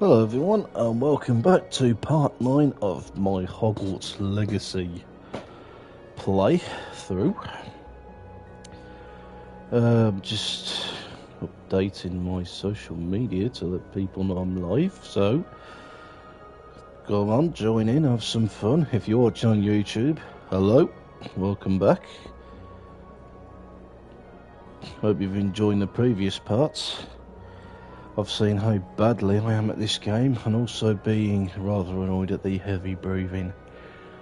Hello everyone and welcome back to part 9 of my Hogwarts Legacy playthrough. Just updating my social media to let people know I'm live, so go on, join in, have some fun. If you're watching on YouTube, hello, welcome back. Hope you've enjoyed the previous parts. I've seen how badly I am at this game, and also being rather annoyed at the heavy breathing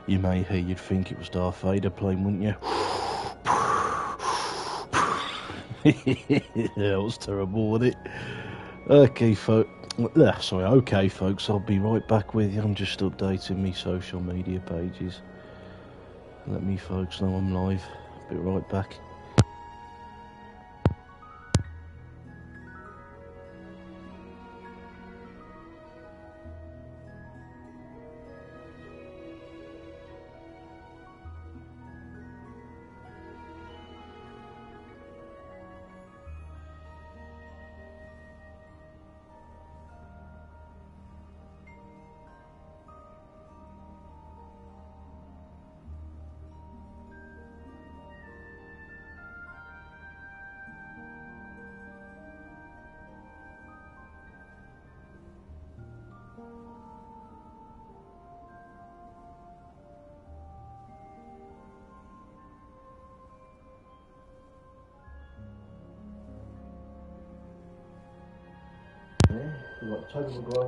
you may hear. You'd think it was Darth Vader playing, wouldn't you? That was terrible, wasn't it? Okay, folks, I'll be right back with you. I'm just updating me social media pages. Let me folks know I'm live. Be right back.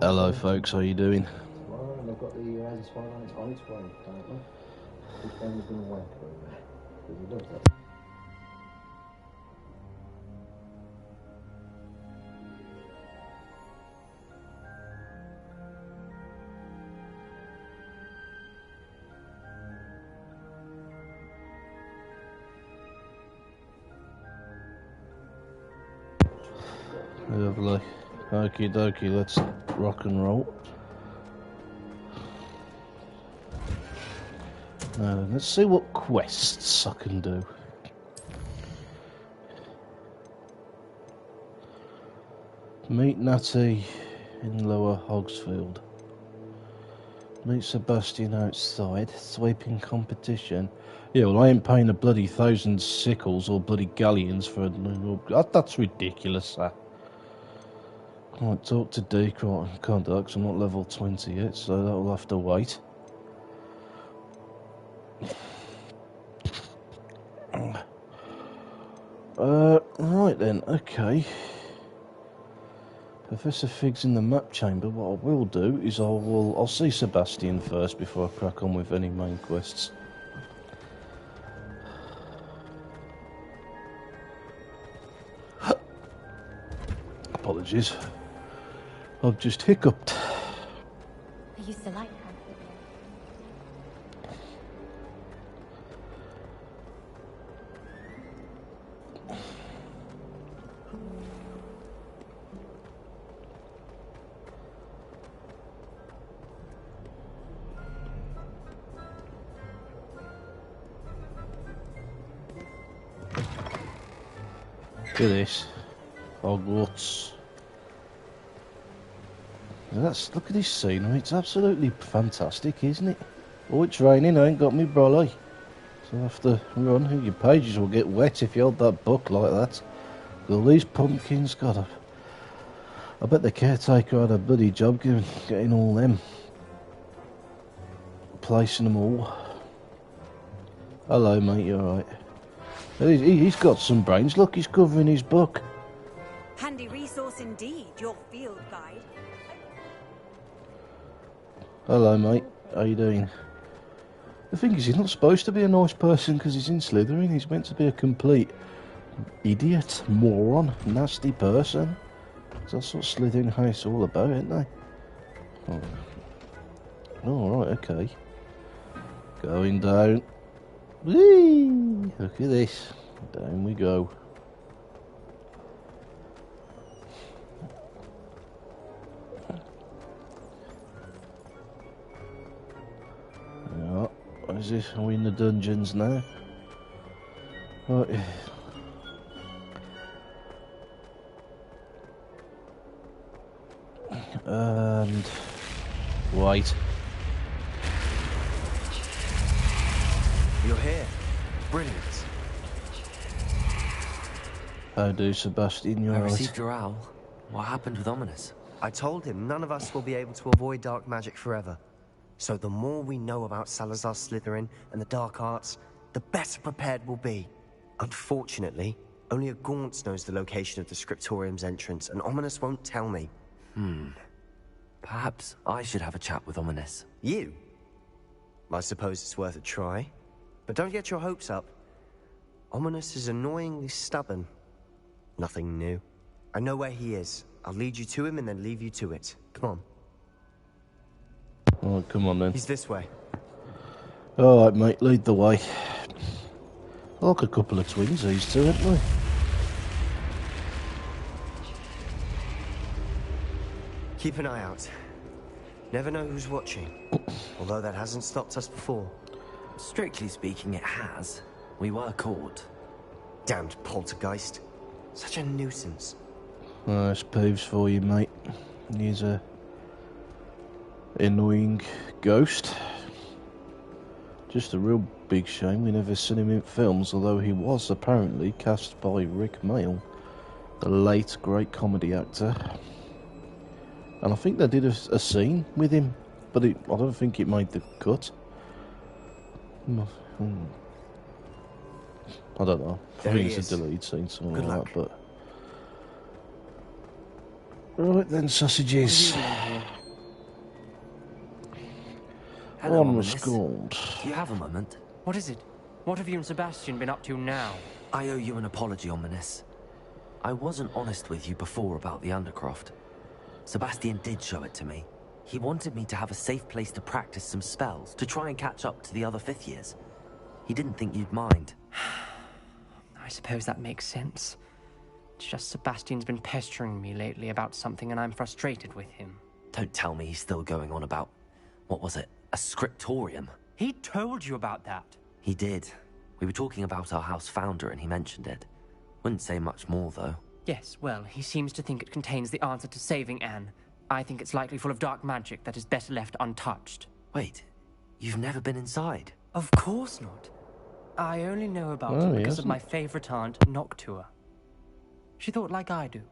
Hello folks, how you doing? Well, they've got the Razzie Spider on its way, don't they? Which one is going to wank over? Because he loves that. Lovely. Okie dokie, let's rock and roll. Let's see what quests I can do. Meet Natty in Lower Hogsfield. Meet Sebastian outside. Sweeping competition. Yeah, well, I ain't paying a bloody 1,000 sickles or bloody galleons for that's ridiculous, that. Right, talk to Deke. Right, I can't do that 'cause I'm not level 20 yet, so that'll have to wait. Right then, okay. Professor Fig's in the map chamber. What I will do is I'll see Sebastian first before I crack on with any main quests. Apologies. I've just hiccuped. I used to like her. Look at this. Hogwarts. Look at this scenery. It's absolutely fantastic, isn't it? Oh, it's raining. I ain't got me brolly. So I have to run. Your pages will get wet if you hold that book like that. All these pumpkins, God, I bet the caretaker had a bloody job getting all them. Placing them all. Hello, mate, you alright? He's got some brains. Look, he's covering his book. Handy resource indeed, your field guide. Hello, mate. How you doing? The thing is, he's not supposed to be a nice person because he's in Slytherin. He's meant to be a complete idiot, moron, nasty person. That's what Slytherin House all about, isn't they? Oh, right, okay. Going down. Whee! Look at this. Down we go. Yeah, what is this? Are we in the dungeons now? Right. And wait. You're here. Brilliant. How do, Sebastian? You're I right. received your owl. What happened with Ominous? I told him none of us will be able to avoid dark magic forever. So the more we know about Salazar Slytherin and the dark arts, the better prepared we'll be. Unfortunately, only a Gaunt knows the location of the Scriptorium's entrance, and Ominous won't tell me. Perhaps I should have a chat with Ominous. You? I suppose it's worth a try. But don't get your hopes up. Ominous is annoyingly stubborn. Nothing new. I know where he is. I'll lead you to him and then leave you to it. Come on. Oh, come on then. He's this way. Alright, mate, lead the way. Like a couple of twins, these two, aren't they? Keep an eye out. Never know who's watching. Although that hasn't stopped us before. Strictly speaking, it has. We were caught. Damned poltergeist. Such a nuisance. That's Peeves for you, mate. He's a annoying ghost. Just a real big shame we never seen him in films, although he was apparently cast by Rick Mayall, the late great comedy actor. And I think they did a scene with him, but I don't think it made the cut. I don't know. I There think he it's is. a deleted scene, something Good like luck. that, but... Right then, sausages. Hello, On the Ominous. scones. Do you have a moment? What is it? What have you and Sebastian been up to now? I owe you an apology, Ominous. I wasn't honest with you before about the Undercroft. Sebastian did show it to me. He wanted me to have a safe place to practice some spells, to try and catch up to the other fifth years. He didn't think you'd mind. I suppose that makes sense. It's just Sebastian's been pestering me lately about something and I'm frustrated with him. Don't tell me he's still going on about... what was it? A scriptorium? He told you about that. He did. We were talking about our house founder and he mentioned it. Wouldn't say much more, though. Yes, well, he seems to think it contains the answer to saving Anne. I think it's likely full of dark magic that is better left untouched. Wait, you've never been inside? Of course not. I only know about Oh, it he because of hasn't. my favorite aunt, Noctua. She thought like I do.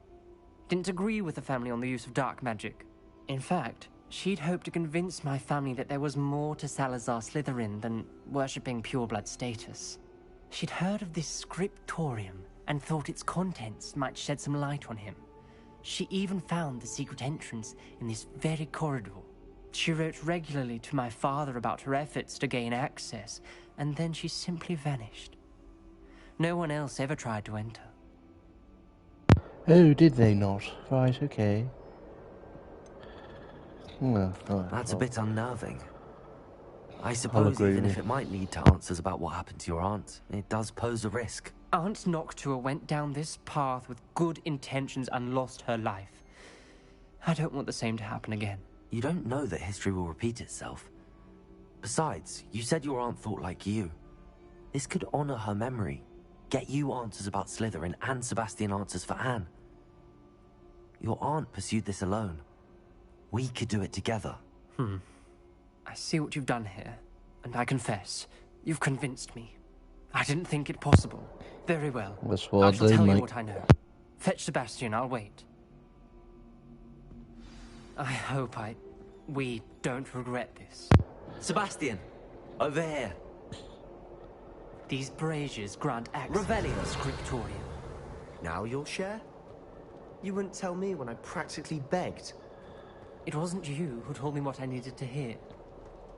Didn't agree with the family on the use of dark magic. In fact, she'd hoped to convince my family that there was more to Salazar Slytherin than worshipping pureblood status. She'd heard of this scriptorium and thought its contents might shed some light on him. She even found the secret entrance in this very corridor. She wrote regularly to my father about her efforts to gain access, and then she simply vanished. No one else ever tried to enter. Oh, did they not? Right, okay. That's a bit unnerving. I suppose agree even with if you. it might lead to answers about what happened to your aunt, it does pose a risk. Aunt Noctua went down this path with good intentions and lost her life. I don't want the same to happen again. You don't know that history will repeat itself. Besides, you said your aunt thought like you. This could honor her memory, get you answers about Slytherin and Sebastian answers for Anne. Your aunt pursued this alone. We could do it together. I see what you've done here, and I confess, you've convinced me. I didn't think it possible. Very well. That's what I shall do, tell you mate. what I know. Fetch Sebastian, I'll wait. I hope we don't regret this. Sebastian! Over here! These braziers grant access Revelio. to the scriptorium. Now you'll share? You wouldn't tell me when I practically begged. It wasn't you who told me what I needed to hear.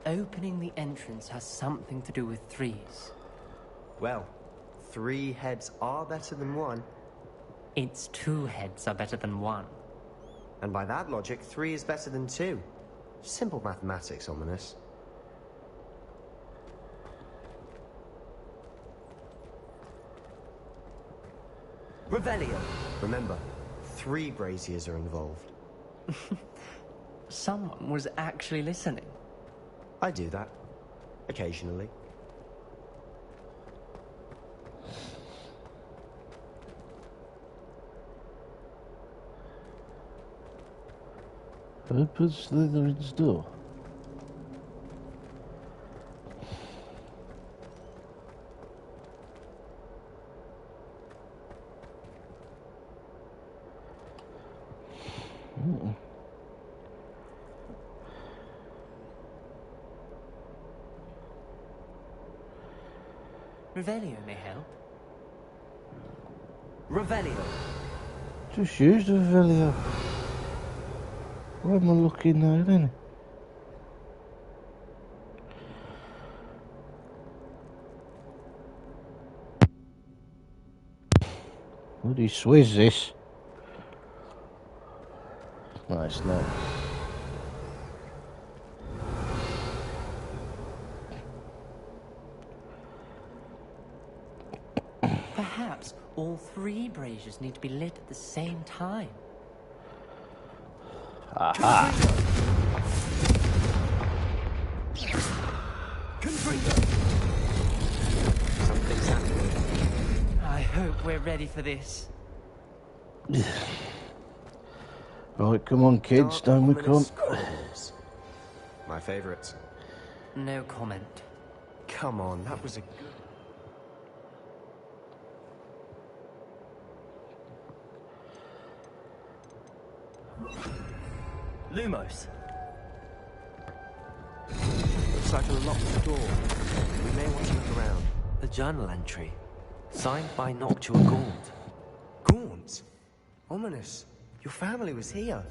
Opening the entrance has something to do with threes. Well, 3 heads are better than 1. Its 2 heads are better than 1. And by that logic, 3 is better than 2. Simple mathematics, Ominous. Revelio! Remember, 3 braziers are involved. Someone was actually listening. I do that. Occasionally. Open Slytherin's door. Revelio may help. Revelio. Just use the Revelio. Where am I looking now then? Bloody Swizz this. Nice, no. Perhaps all three braziers need to be lit at the same time. Aha! Something's happening. I hope we're ready for this. Right, come on kids, Dark, down we come. ominous corridors. My favourites. No comment. Come on, that was a good... Lumos. Looks like a locked door. We may want to look around. The journal entry, signed by Noctua Gaunt. Gaunt? Ominous. Your family was here.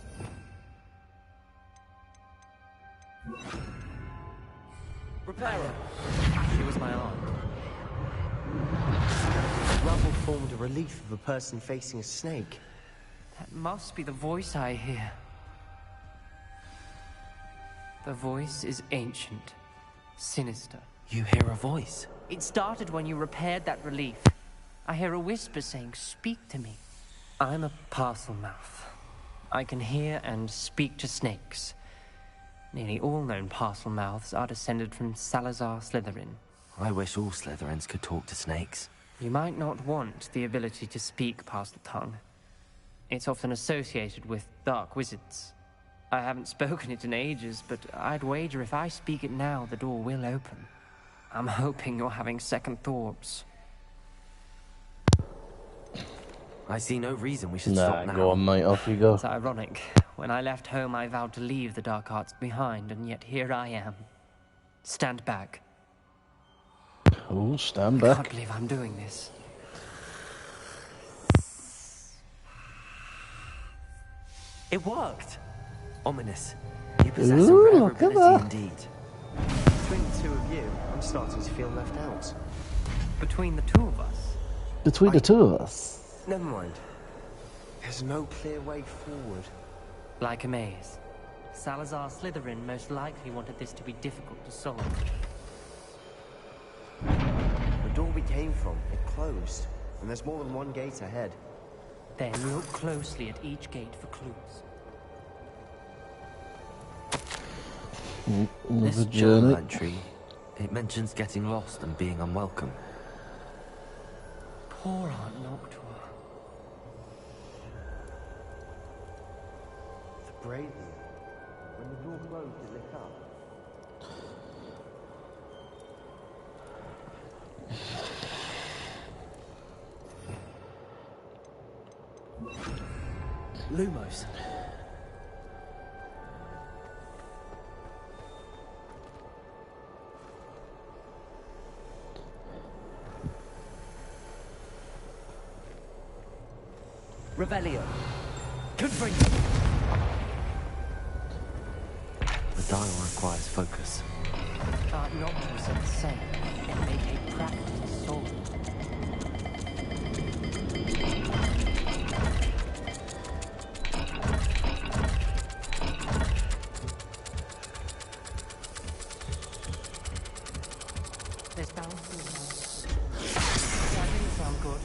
Reparo. She was my aunt. Rubble formed a relief of a person facing a snake. That must be the voice I hear. The voice is ancient, sinister. You hear a voice. It started when you repaired that relief. I hear a whisper saying, "Speak to me." I'm a parcel mouth. I can hear and speak to snakes. Nearly all known parcel mouths are descended from Salazar Slytherin. I wish all Slytherins could talk to snakes. You might not want the ability to speak parcel tongue. It's often associated with dark wizards. I haven't spoken it in ages, but I'd wager if I speak it now, the door will open. I'm hoping you're having second thoughts. I see no reason we should Nah, stop now. go on mate, off you go. It's ironic. When I left home, I vowed to leave the dark arts behind, and yet here I am. Stand back. Oh, stand I back. can't believe I'm doing this. It worked! Ominous. You possess a Ooh, rare look at ability that. indeed. Between the two of you, I'm starting to feel left out. Between the two of us, Between the two of us. Never mind. There's no clear way forward. like a maze. Salazar Slytherin most likely wanted this to be difficult to solve. The door we came from, it closed. And there's more than one gate ahead. Then look closely at each gate for clues. Another This journal journey. entry, it mentions getting lost and being unwelcome. Poor Aunt Noctua. The brazier. When the door closed, it lit up. Lumos. Revelio. Confront. The dial requires focus. Aunt Noctua said the same. It may take practice to solve it. There's balance. That didn't sound good.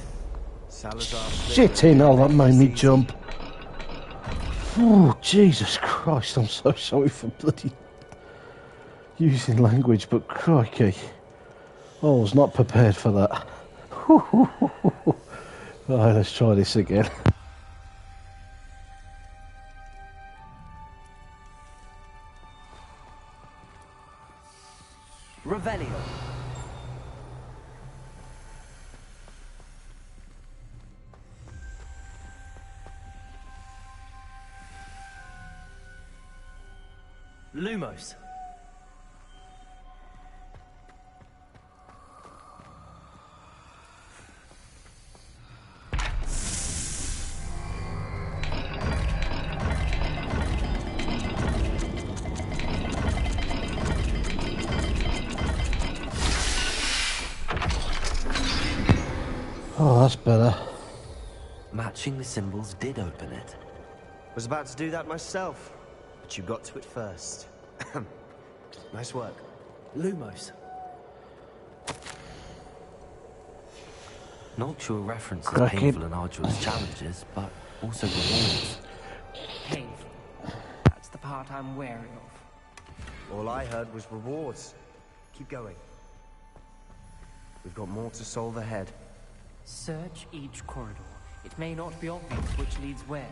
Salazar. Shit in hell, that made me jump. Oh, Jesus Christ, I'm so sorry for bloody using language, but crikey. I was not prepared for that. Right, let's try this again. Lumos. Oh, that's better. Matching the symbols did open it. Was about to do that myself, but you got to it first. Nice work. Lumos. Noctua references Cracking. painful and arduous challenges, but also rewards. Painful. That's the part I'm wary of. All I heard was rewards. Keep going. We've got more to solve ahead. Search each corridor. It may not be obvious which leads where.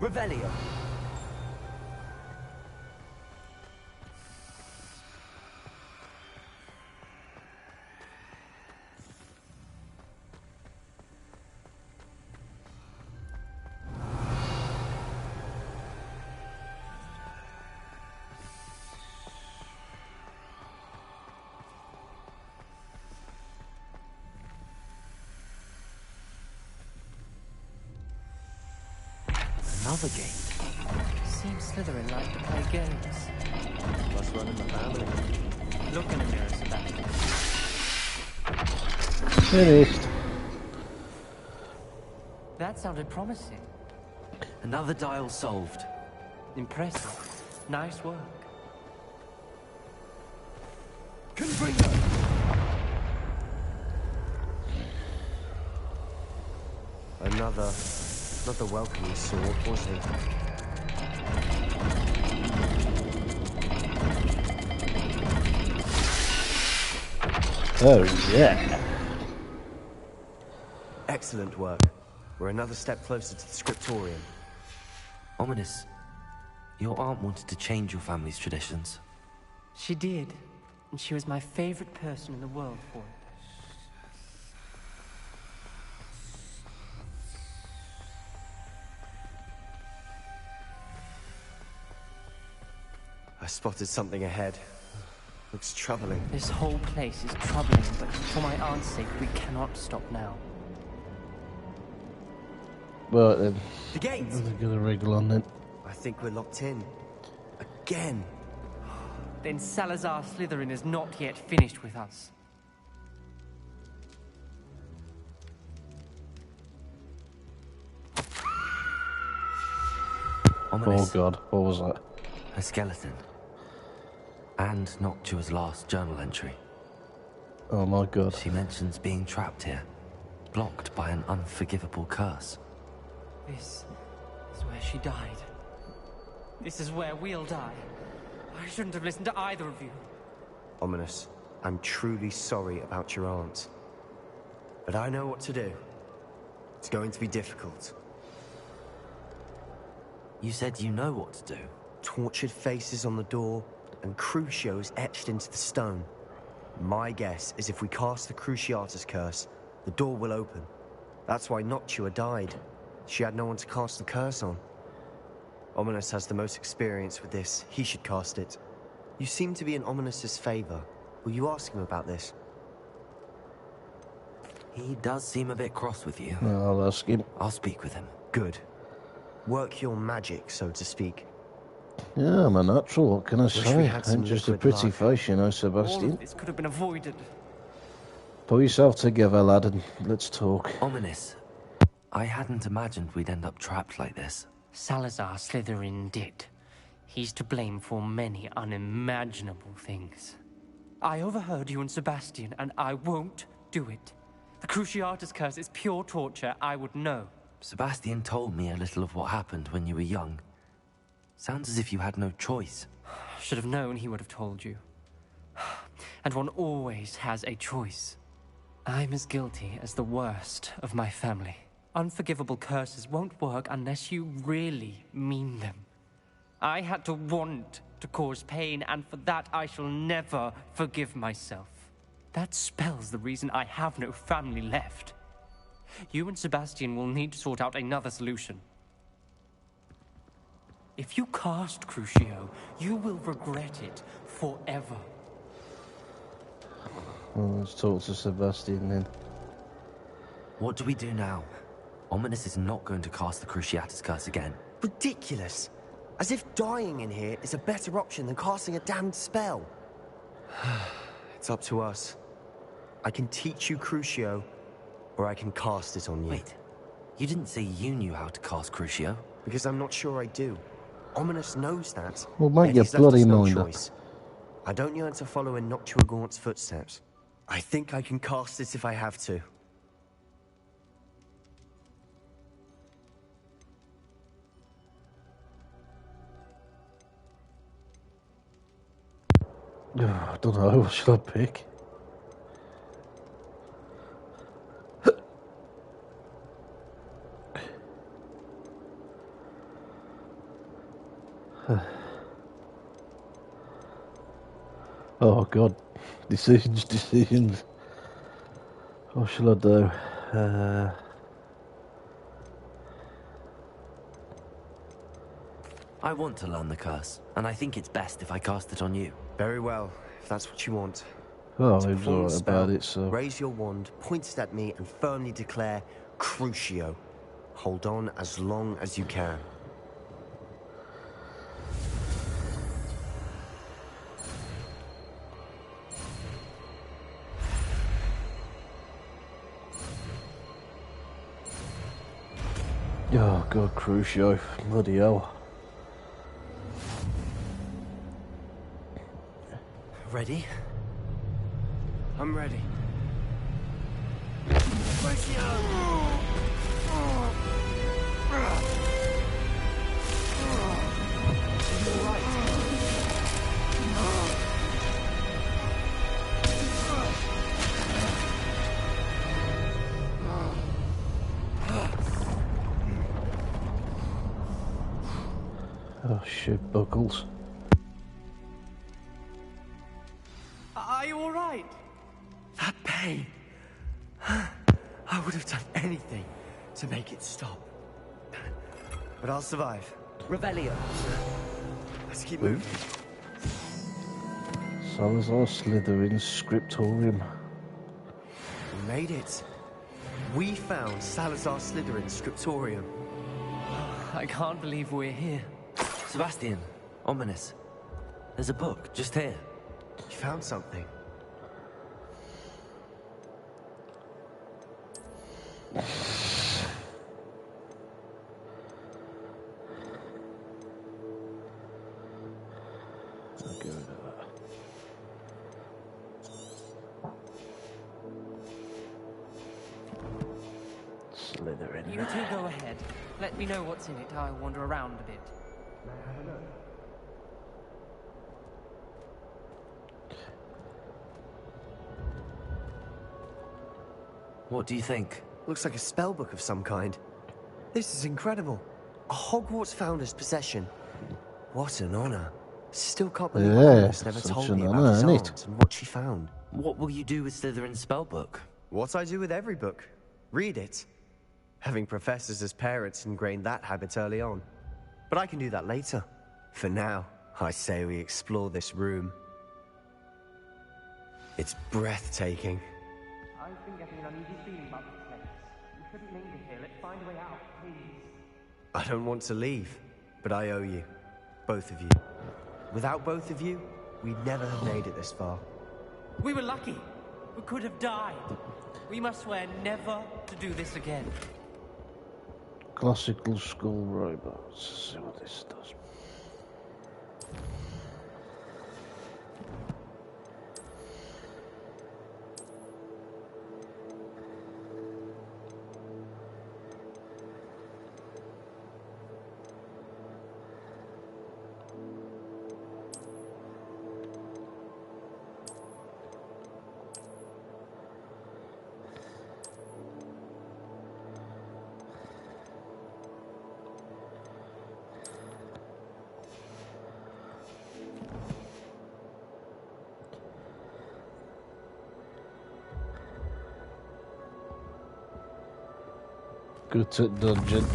Revelio. Another gate. Seems Slytherin like to play games. Must run in the family. Look in the mirror, Sebastian. Finished. That sounded promising. Another dial solved. Impressive. Nice work. Confringo! Another welcoming sword, was he? Oh, yeah. Excellent work. We're another step closer to the scriptorium. Ominous. Your aunt wanted to change your family's traditions. She did. And she was my favorite person in the world for it. I spotted something ahead. Looks troubling. This whole place is troubling, but for my aunt's sake, we cannot stop now. Well, then, The gate! they're gonna wriggle on it. I think we're locked in. Again. Then Salazar Slytherin is not yet finished with us. Oh Ominous. god, what was that? A skeleton. And Noctua's last journal entry. Oh my god. She mentions being trapped here, blocked by an unforgivable curse. This is where she died. This is where we'll die. I shouldn't have listened to either of you. Ominous, I'm truly sorry about your aunt. But I know what to do. It's going to be difficult. You said you know what to do. Tortured faces on the door, and Crucios etched into the stone. My guess is if we cast the Cruciatus curse, the door will open. That's why Noctua died. She had no one to cast the curse on. Ominous has the most experience with this. He should cast it. You seem to be in Ominous's favor. Will you ask him about this? He does seem a bit cross with you. I'll ask him. I'll speak with him. Good. Work your magic, so to speak. Yeah, I'm a natural, what can I we say? had some I'm just a liquid pretty luck. face, you know, All Sebastian. of this could have been avoided. Pull yourself together, lad, and let's talk. Ominous. I hadn't imagined we'd end up trapped like this. Salazar Slytherin did. He's to blame for many unimaginable things. I overheard you and Sebastian, and I won't do it. The Cruciatus curse is pure torture, I would know. Sebastian told me a little of what happened when you were young. Sounds as if you had no choice. Should have known he would have told you. and one always has a choice. I'm as guilty as the worst of my family. Unforgivable curses won't work unless you really mean them. I had to want to cause pain, and for that I shall never forgive myself. That spells the reason I have no family left. You and Sebastian will need to sort out another solution. If you cast Crucio, you will regret it forever. Well, let's talk to Sebastian then. What do we do now? Ominous is not going to cast the Cruciatus curse again. Ridiculous. As if dying in here is a better option than casting a damned spell. It's up to us. I can teach you Crucio, or I can cast it on you. Wait, you didn't say you knew how to cast Crucio? Because I'm not sure I do. Ominous knows that. Well, make yet your he's left bloody us no mind up. choice. I don't yearn to follow in Noctua Gaunt's footsteps. I think I can cast it if I have to. I don't know, what should I pick? Oh god, decisions. What shall I do? I want to learn the curse, and I think it's best if I cast it on you. Very well, if that's what you want. Oh, To he was perform the alright spell, about it, so... raise your wand, point it at me, and firmly declare Crucio. Hold on as long as you can. Oh god, Crucio. Bloody hell. Ready? I'm ready. Oh shit, Buckles. Are you all right? That pain. I would have done anything to make it stop. But I'll survive. Revelio. Let's keep moving. Salazar Slytherin's Scriptorium. We made it. We found Salazar Slytherin's Scriptorium. I can't believe we're here. Sebastian, Ominous. There's a book just here. You found something. Slytherin. You two go ahead. Let me know what's in it. I'll wander around a bit. What do you think? Looks like a spell book of some kind. This is incredible. A Hogwarts founder's possession. What an honor. Still can't believe Yeah, Ominous never such told an me honour, about his isn't it? aunt and what she found. What will you do with Slytherin's spellbook? What I do with every book. Read it. Having professors as parents ingrained that habit early on. But I can do that later. For now, I say we explore this room. It's breathtaking. I've been getting an uneasy feeling about this place. We shouldn't linger here. Let's find a way out, please. I don't want to leave, but I owe you. Both of you. Without both of you, we'd never have made it this far. We were lucky. We could have died. We must swear never to do this again. Classical school robots. Let's see what this does. Good at dodging.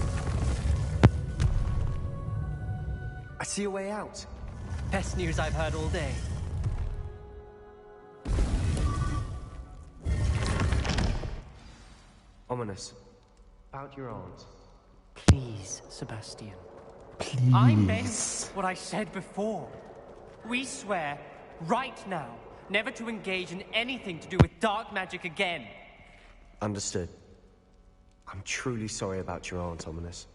I see a way out. Best news I've heard all day. Ominous. About your aunt. Please, Sebastian. Please. I meant what I said before. We swear, right now, never to engage in anything to do with dark magic again. Understood. I'm truly sorry about your aunt, Ominous.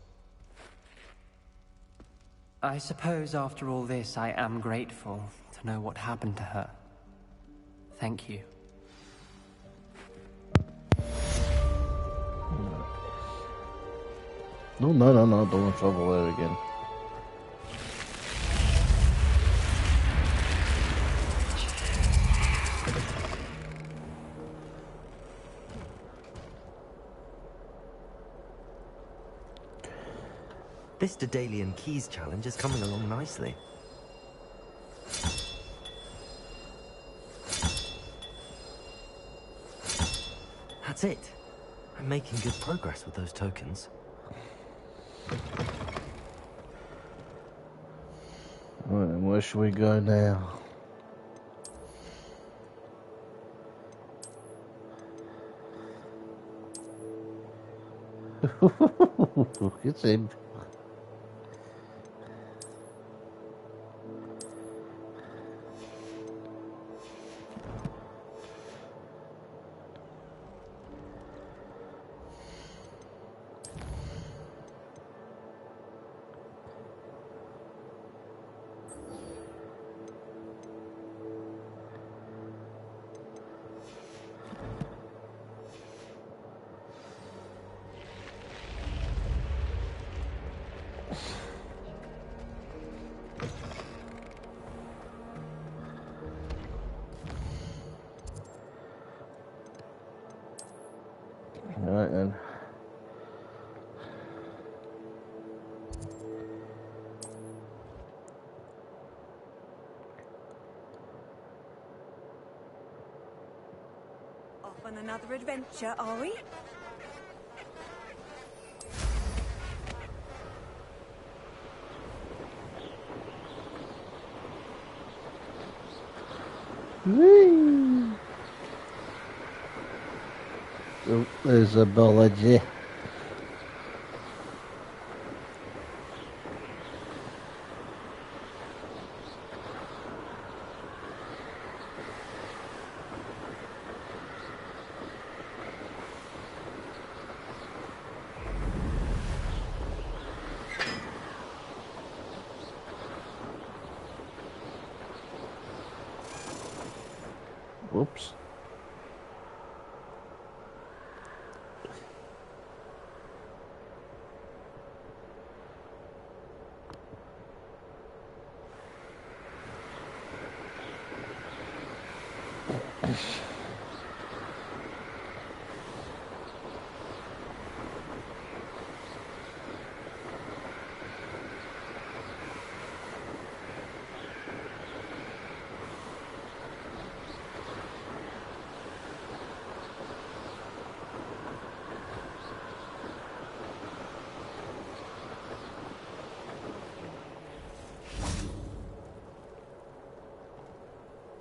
I suppose after all this, I am grateful to know what happened to her. Thank you. No, don't want trouble there again. This Daedalian Keys challenge is coming along nicely. That's it. I'm making good progress with those tokens. Right, then where should we go now? Look at him. Right then. Off on another adventure, are we? Whee! Oh, there's a biology. Whoops.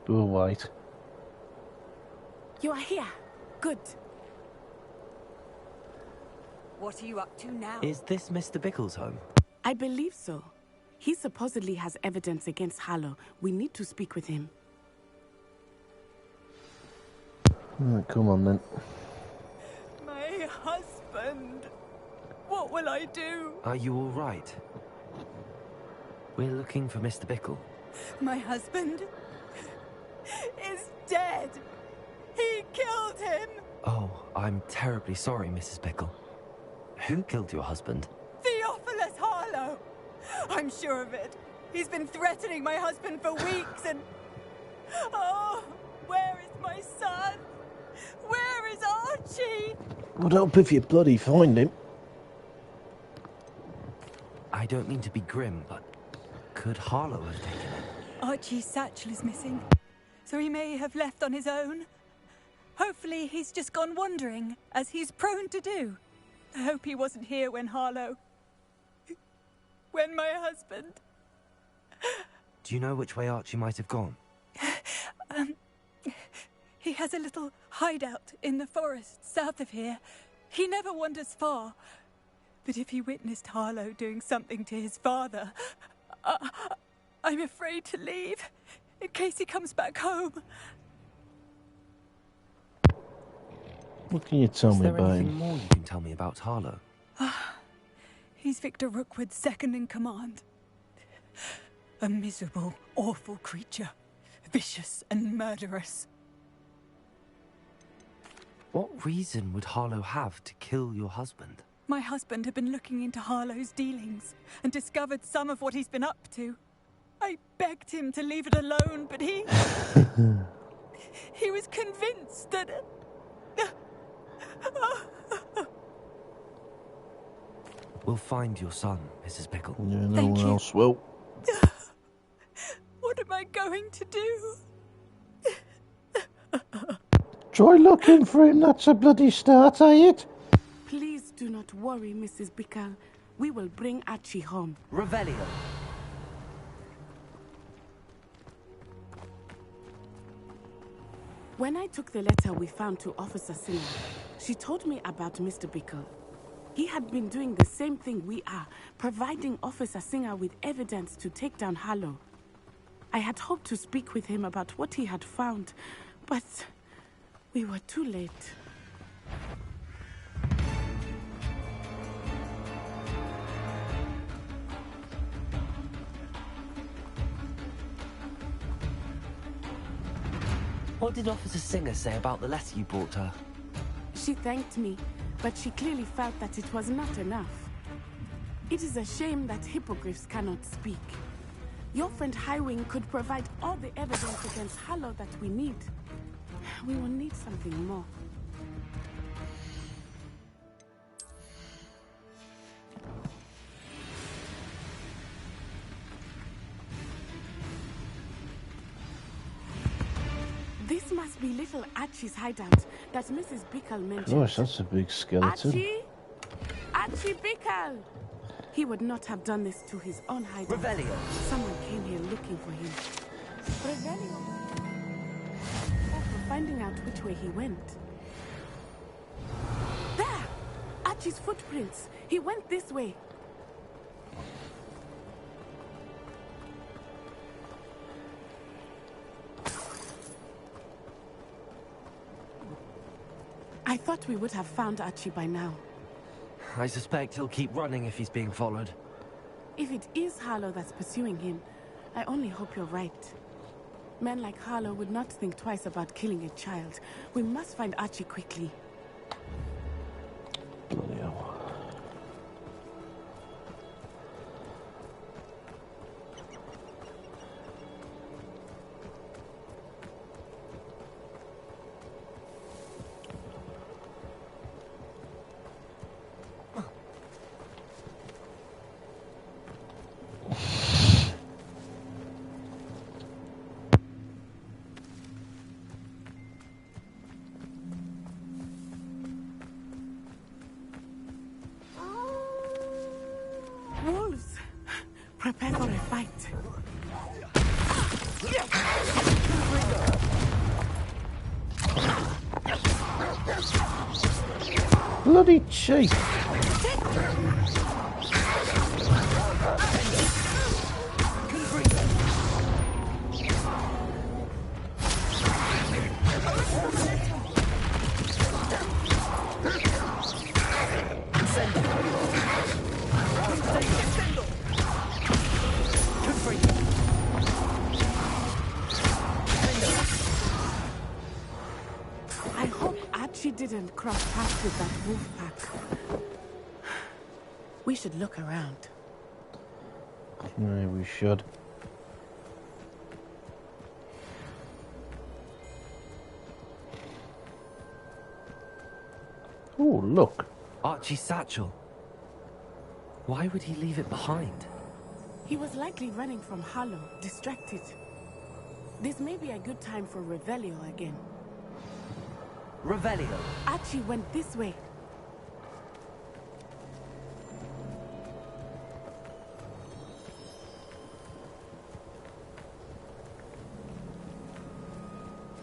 We'll wait. You are here. Good. What are you up to now? Is this Mr. Bickle's home? I believe so. He supposedly has evidence against Harlow. We need to speak with him. Right, come on then. My husband. What will I do? Are you all right? We're looking for Mr. Bickle. My husband is dead. He killed him. Oh, I'm terribly sorry, Mrs. Bickle. Who killed your husband? Theophilus Harlow. I'm sure of it. He's been threatening my husband for weeks and... Oh, where is my son? Where is Archie? Would help if you bloody find him. I don't mean to be grim, but could Harlow have taken it? Archie's satchel is missing, so he may have left on his own. Hopefully he's just gone wandering, as he's prone to do. I hope he wasn't here when Harlow... when my husbend... Do you know which way Archie might have gone? He has a little hideout in the forest south of here. He never wanders far. But if he witnessed Harlow doing something to his father, I'm afraid to leave, in case he comes back home. What can you tell me Is there about anything him? more you can tell me about Harlow? He's Victor Rookwood's second in command. A miserable, awful creature. Vicious and murderous. What reason would Harlow have to kill your husband? My husband had been looking into Harlow's dealings and discovered some of what he's been up to. I begged him to leave it alone, but he... he was convinced that... We'll find your son, Mrs. Pickle. Yeah, no Thank one you. else will. What am I going to do? Try looking for him, that's a bloody start, ain't it? Please do not worry, Mrs. Bickle. We will bring Archie home. Revelio. When I took the letter we found to Officer Singer, she told me about Mr. Bickle. He had been doing the same thing we are, providing Officer Singer with evidence to take down Harlow. I had hoped to speak with him about what he had found, but we were too late. What did Officer Singer say about the letter you brought her? She thanked me, but she clearly felt that it was not enough. It is a shame that hippogriffs cannot speak. Your friend Highwing could provide all the evidence against Harlow that we need. We will need something more. This must be little Archie's hideout that Mrs. Bickle mentioned. Gosh, that's a big skeleton. Archie? Archie Bickle! He would not have done this to his own hideout. Revelio. Someone came here looking for him. Revelio. Oh, for finding out which way he went. There! Archie's footprints. He went this way. I thought we would have found Archie by now. I suspect he'll keep running if he's being followed. If it is Harlow that's pursuing him, I only hope you're right. Men like Harlow would not think twice about killing a child. We must find Archie quickly. Bloody hell. Wolves! Prepare for a fight. Bloody cheek! I hope Archie didn't cross paths with that wolf pack. We should look around. Yeah, we should. Oh, look. Archie's satchel. Why would he leave it behind? He was likely running from Harlow, distracted. This may be a good time for Revelio again. Revelio. Archie went this way.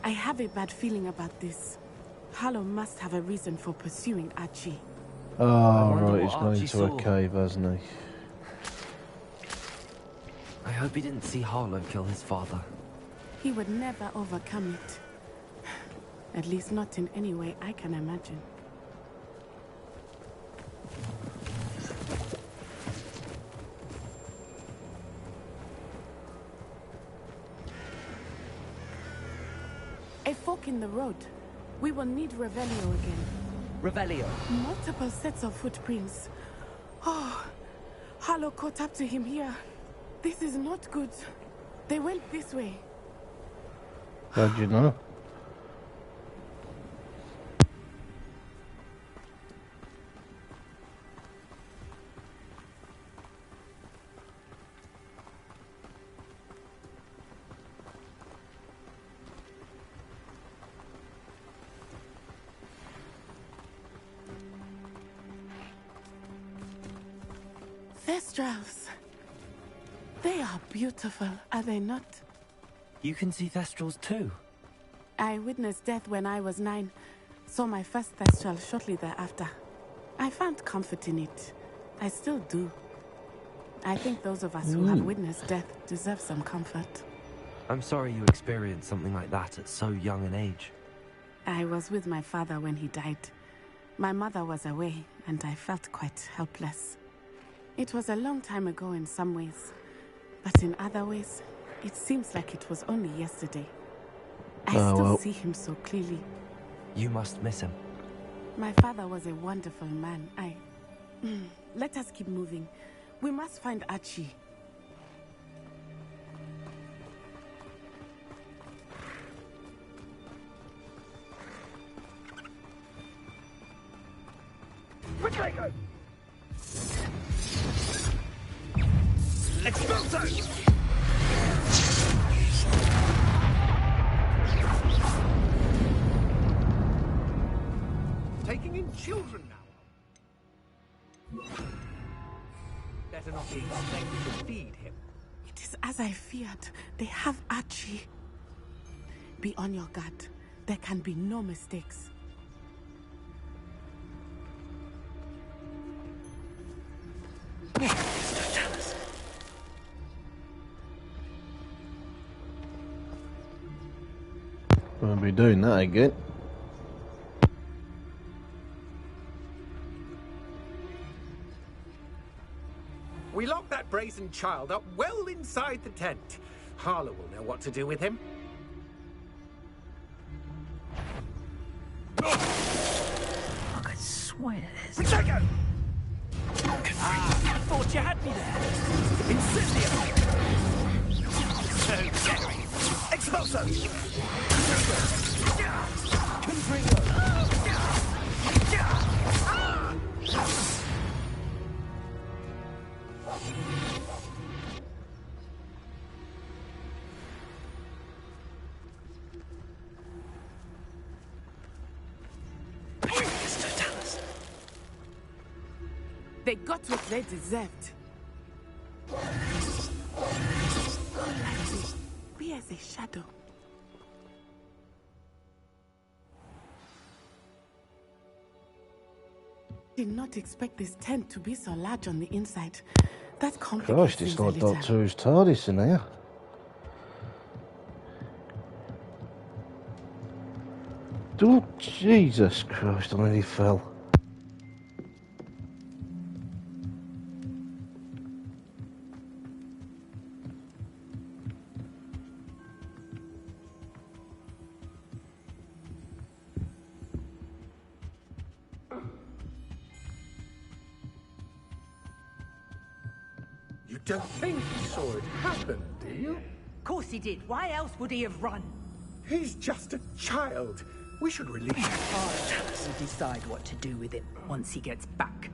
I have a bad feeling about this. Harlow must have a reason for pursuing Archie. Oh, wonder right, what he's gone Archie into a saw. cave, hasn't he? I hope he didn't see Harlow kill his father. He would never overcome it. At least not in any way I can imagine. A fork in the road. We will need Revelio again. Revelio. Multiple sets of footprints. Oh, Harlow caught up to him here. This is not good. They went this way. How'd you know? Thestrals. They are beautiful, are they not? You can see Thestrals too. I witnessed death when I was 9. Saw my first Thestral shortly thereafter. I found comfort in it. I still do. I think those of us who have witnessed death deserve some comfort. I'm sorry you experienced something like that at so young an age. I was with my father when he died. My mother was away, and I felt quite helpless. It was a long time ago in some ways, but in other ways, it seems like it was only yesterday. I still see him so clearly. You must miss him. My father was a wonderful man. Let us keep moving. We must find Archie. Taking in children now. Better not be expected to feed him. It is as I feared. They have Archie. Be on your guard. There can be no mistakes. Won't be doing that again. We locked that brazen child up well inside the tent. Harlow will know what to do with him. I swear this. Protego! Thought you had me there. Incendio! So daring. Expulso! They got what they deserved. Be as a shadow. Did not expect this tent to be so large on the inside. That complicates Gosh, things it's a like little. Doctor Who's TARDIS in here. Oh, Jesus Christ, I nearly fell. You don't think he saw it happen, do you? Of course he did. Why else would he have run? He's just a child. We should release him. We'll decide what to do with him once he gets back.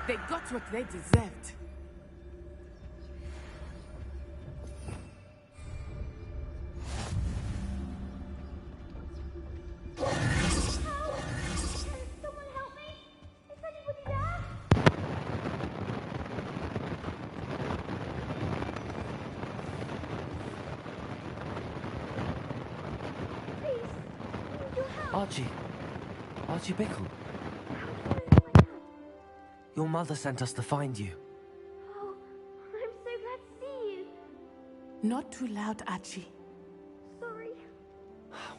They got what they deserved. Archie Bickle. Your mother sent us to find you. Oh, I'm so glad to see you. Not too loud, Archie. Sorry.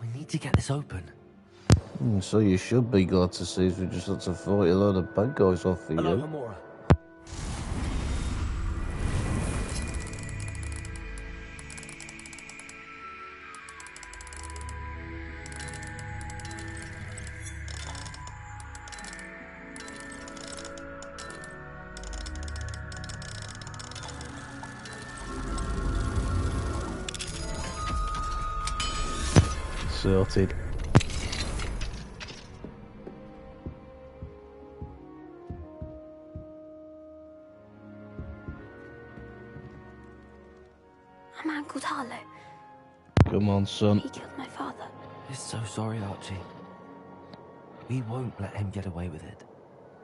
We need to get this open. So you should be glad to see us. We just had to fight a load of bad guys off for Hello, you. Hamura. Sorted. A man called Harlow. Come on, son. He killed my father. We're so sorry, Archie. We won't let him get away with it.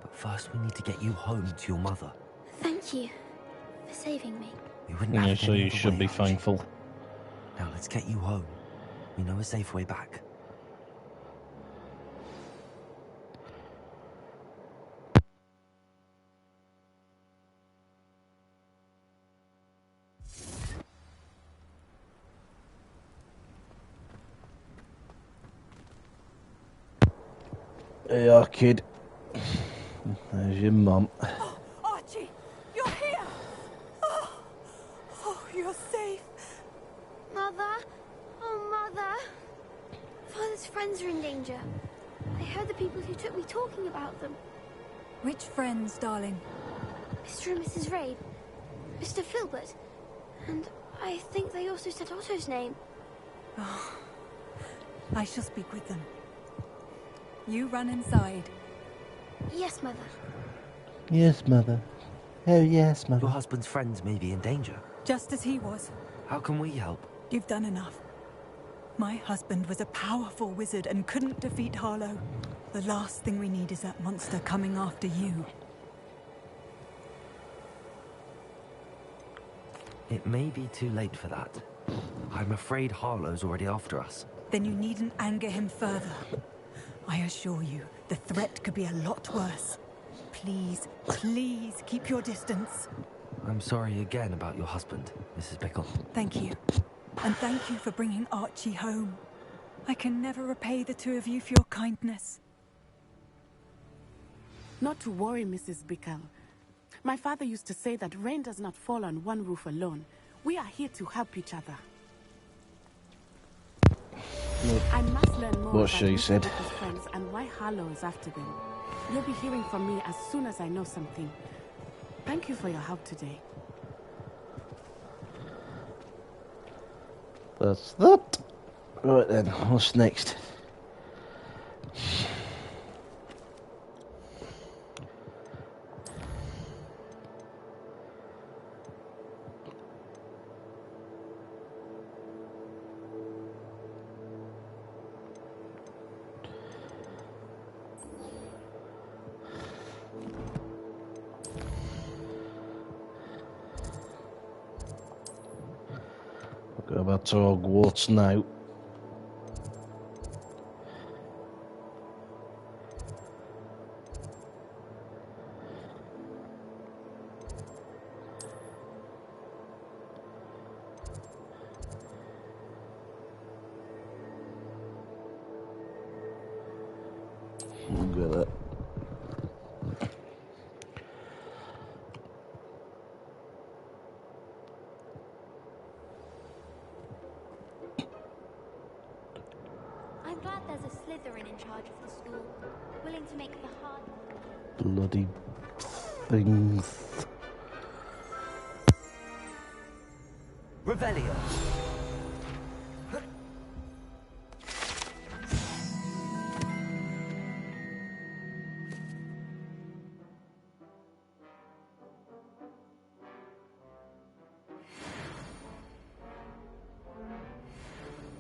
But first we need to get you home to your mother. Thank you for saving me. We wouldn't Yeah, have it so any you other should way, be Archie. thankful. Now let's get you home. We know a safe way back. Hey, our kid. There's your mum. Oh, Archie, you're here. Oh, you're safe. Mother? Oh, Mother. Father's friends are in danger. I heard the people who took me talking about them. Which friends, darling? Mr. and Mrs. Rabe. Mr. Filbert. And I think they also said Otto's name. Oh, I shall speak with them. You run inside. Yes, Mother. Yes, mother. Oh, yes, mother. Your husband's friends may be in danger. Just as he was. How can we help? You've done enough. My husband was a powerful wizard and couldn't defeat Harlow. The last thing we need is that monster coming after you. It may be too late for that. I'm afraid Harlow's already after us. Then you needn't anger him further. I assure you, the threat could be a lot worse. Please, please keep your distance. I'm sorry again about your husband, Mrs. Bickle. Thank you. And thank you for bringing Archie home. I can never repay the two of you for your kindness. Not to worry, Mrs. Bickle. My father used to say that rain does not fall on one roof alone. We are here to help each other. I must learn more What about she Mr. said. Bickle's friends and why Harlow is after them. You'll be hearing from me as soon as I know something. Thank you for your help today. That's that. Right then, what's next? over to Hogwarts now. Look at that. I'm glad there's a Slytherin in charge of the school, willing to make the hard... Bloody things. Revelio.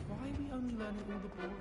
Why are we only learning all the boring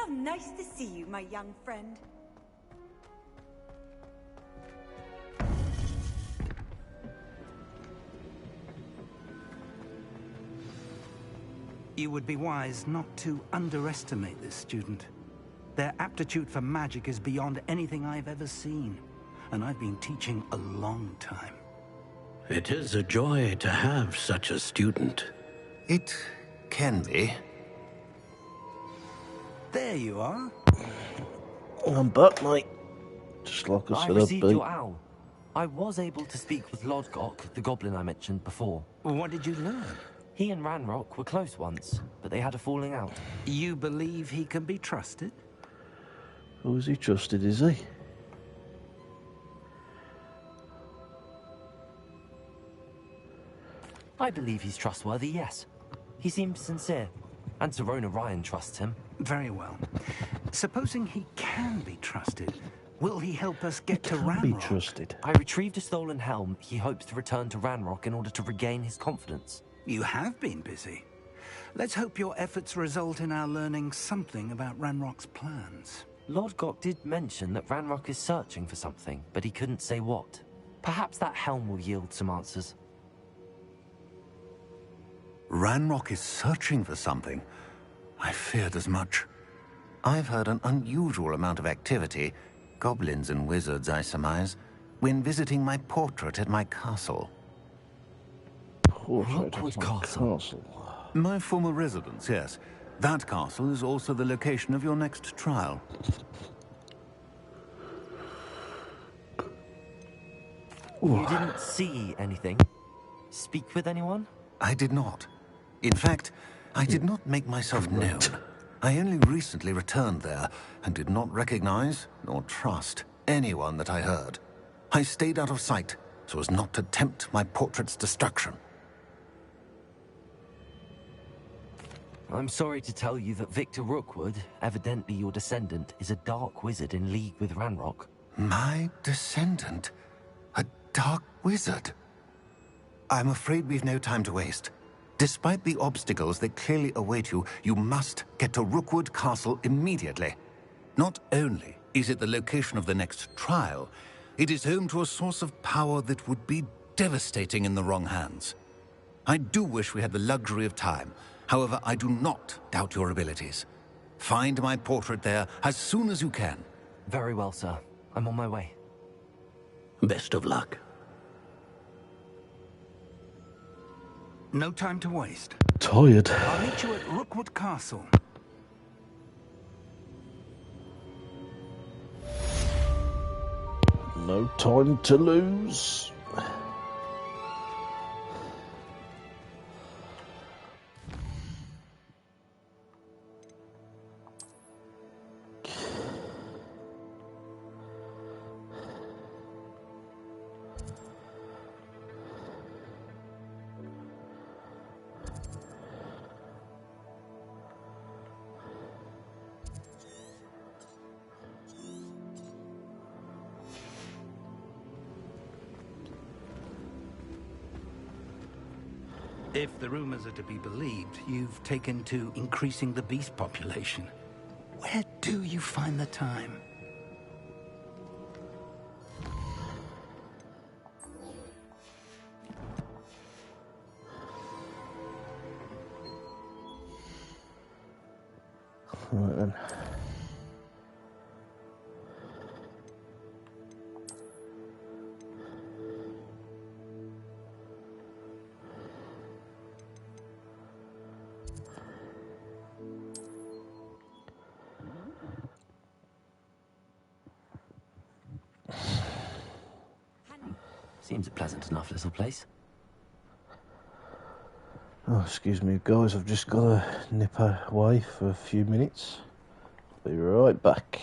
How nice to see you, my young friend. You would be wise not to underestimate this student. Their aptitude for magic is beyond anything I've ever seen, and I've been teaching a long time. It is a joy to have such a student. It can be. There you are. I'm back, mate. Just like I I said, received I'd be. your owl. I was able to speak with Lodgok, the goblin I mentioned before. What did you learn? He and Ranrock were close once, but they had a falling out. You believe he can be trusted? Who is he trusted, is he? I believe he's trustworthy, yes. He seems sincere, and Serona Ryan trusts him. Very well. Supposing he can be trusted, will he help us get to Ranrock? Be trusted. I retrieved a stolen helm. He hopes to return to Ranrock in order to regain his confidence. You have been busy. Let's hope your efforts result in our learning something about Ranrock's plans. Lodgok did mention that Ranrock is searching for something, but he couldn't say what. Perhaps that helm will yield some answers. Ranrock is searching for something. I feared as much. I've heard an unusual amount of activity, goblins and wizards, I surmise, when visiting my portrait at my castle. Rookwood Castle. My former residence, yes. That castle is also the location of your next trial. You didn't see anything? Speak with anyone? I did not. In fact, I did not make myself known. I only recently returned there and did not recognize nor trust anyone that I heard. I stayed out of sight so as not to tempt my portrait's destruction. I'm sorry to tell you that Victor Rookwood, evidently your descendant, is a dark wizard in league with Ranrock. My descendant? A dark wizard? I'm afraid we've no time to waste. Despite the obstacles that clearly await you, you must get to Rookwood Castle immediately. Not only is it the location of the next trial, it is home to a source of power that would be devastating in the wrong hands. I do wish we had the luxury of time. However, I do not doubt your abilities. Find my portrait there as soon as you can. Very well, sir. I'm on my way. Best of luck. No time to waste. tired. I'll meet you at Rookwood Castle. No time to lose. If the rumors are to be believed, you've taken to increasing the beast population. Where do you find the time? Right then. Seems a pleasant enough little place. Oh, excuse me, guys. I've just got to nip away for a few minutes. Be right back.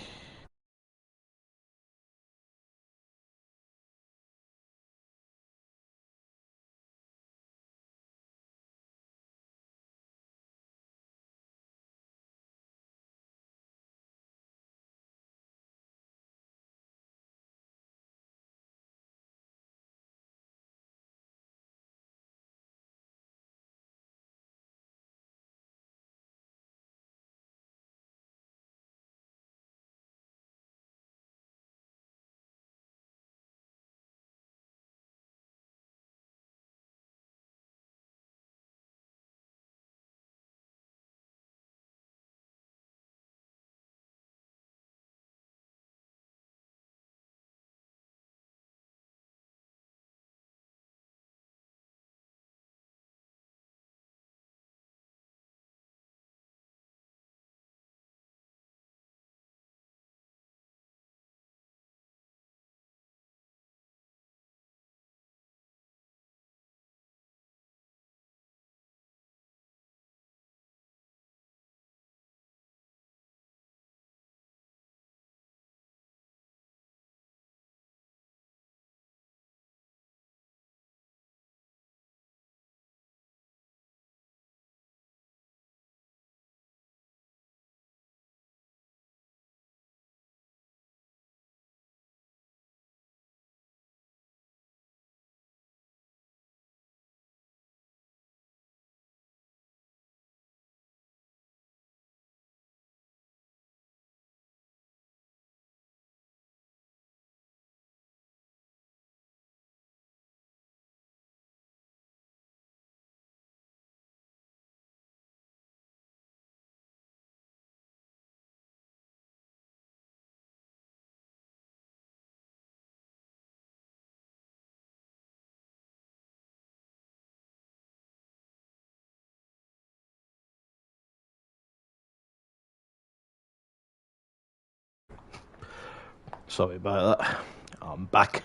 Sorry about that. I'm back.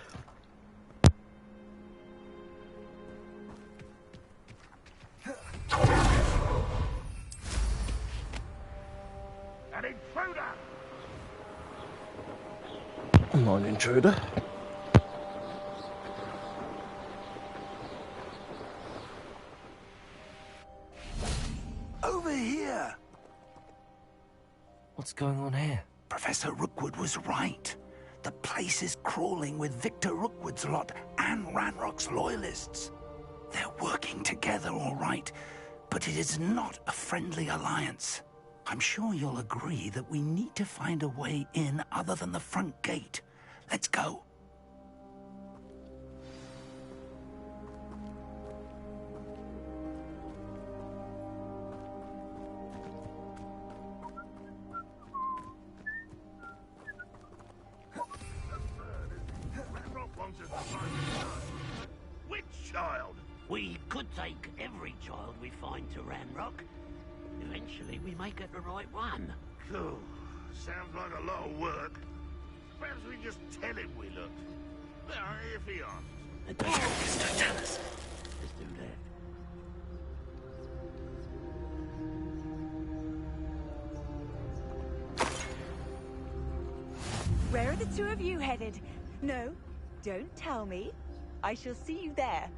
An intruder! I'm not an intruder. Over here! What's going on here? Professor Rookwood was right. The place is crawling with Victor Rookwood's lot and Ranrock's loyalists. They're working together, all right, but it is not a friendly alliance. I'm sure you'll agree that we need to find a way in other than the front gate. Let's go. Which child? We could take every child we find to Ranrock. Eventually, we may get the right one. Cool. Sounds like a lot of work. Perhaps we just tell him we looked. Well, if he asks. Don't tell us. Let's do that. Where are the two of you headed? No, don't tell me. I shall see you there.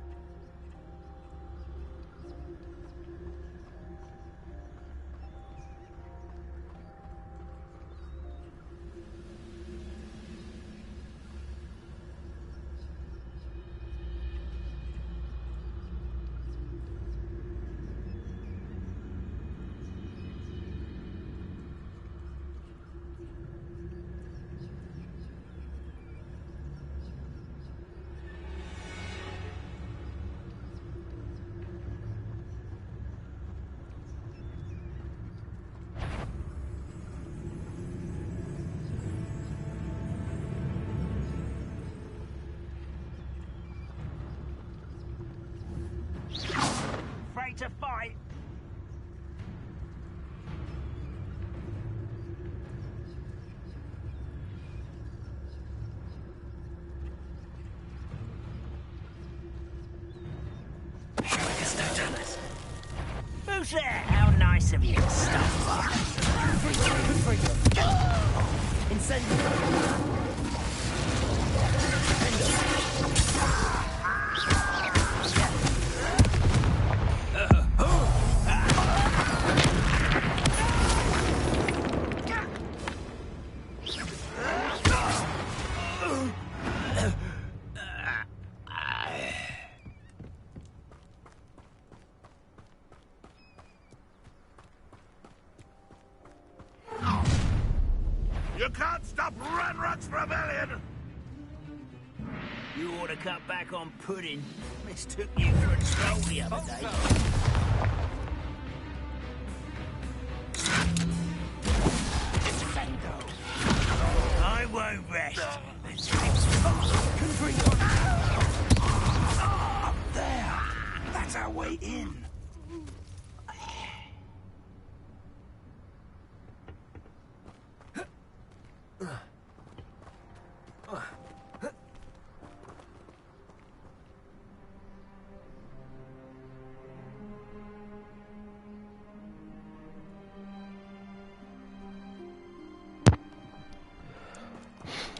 To fight. Who's there? How nice of you to stop by. Incendiary. You can't stop Ranrock's rebellion! You ought to cut back on pudding. Mistook you for a troll the other day. I won't rest. Up there! That's our way in.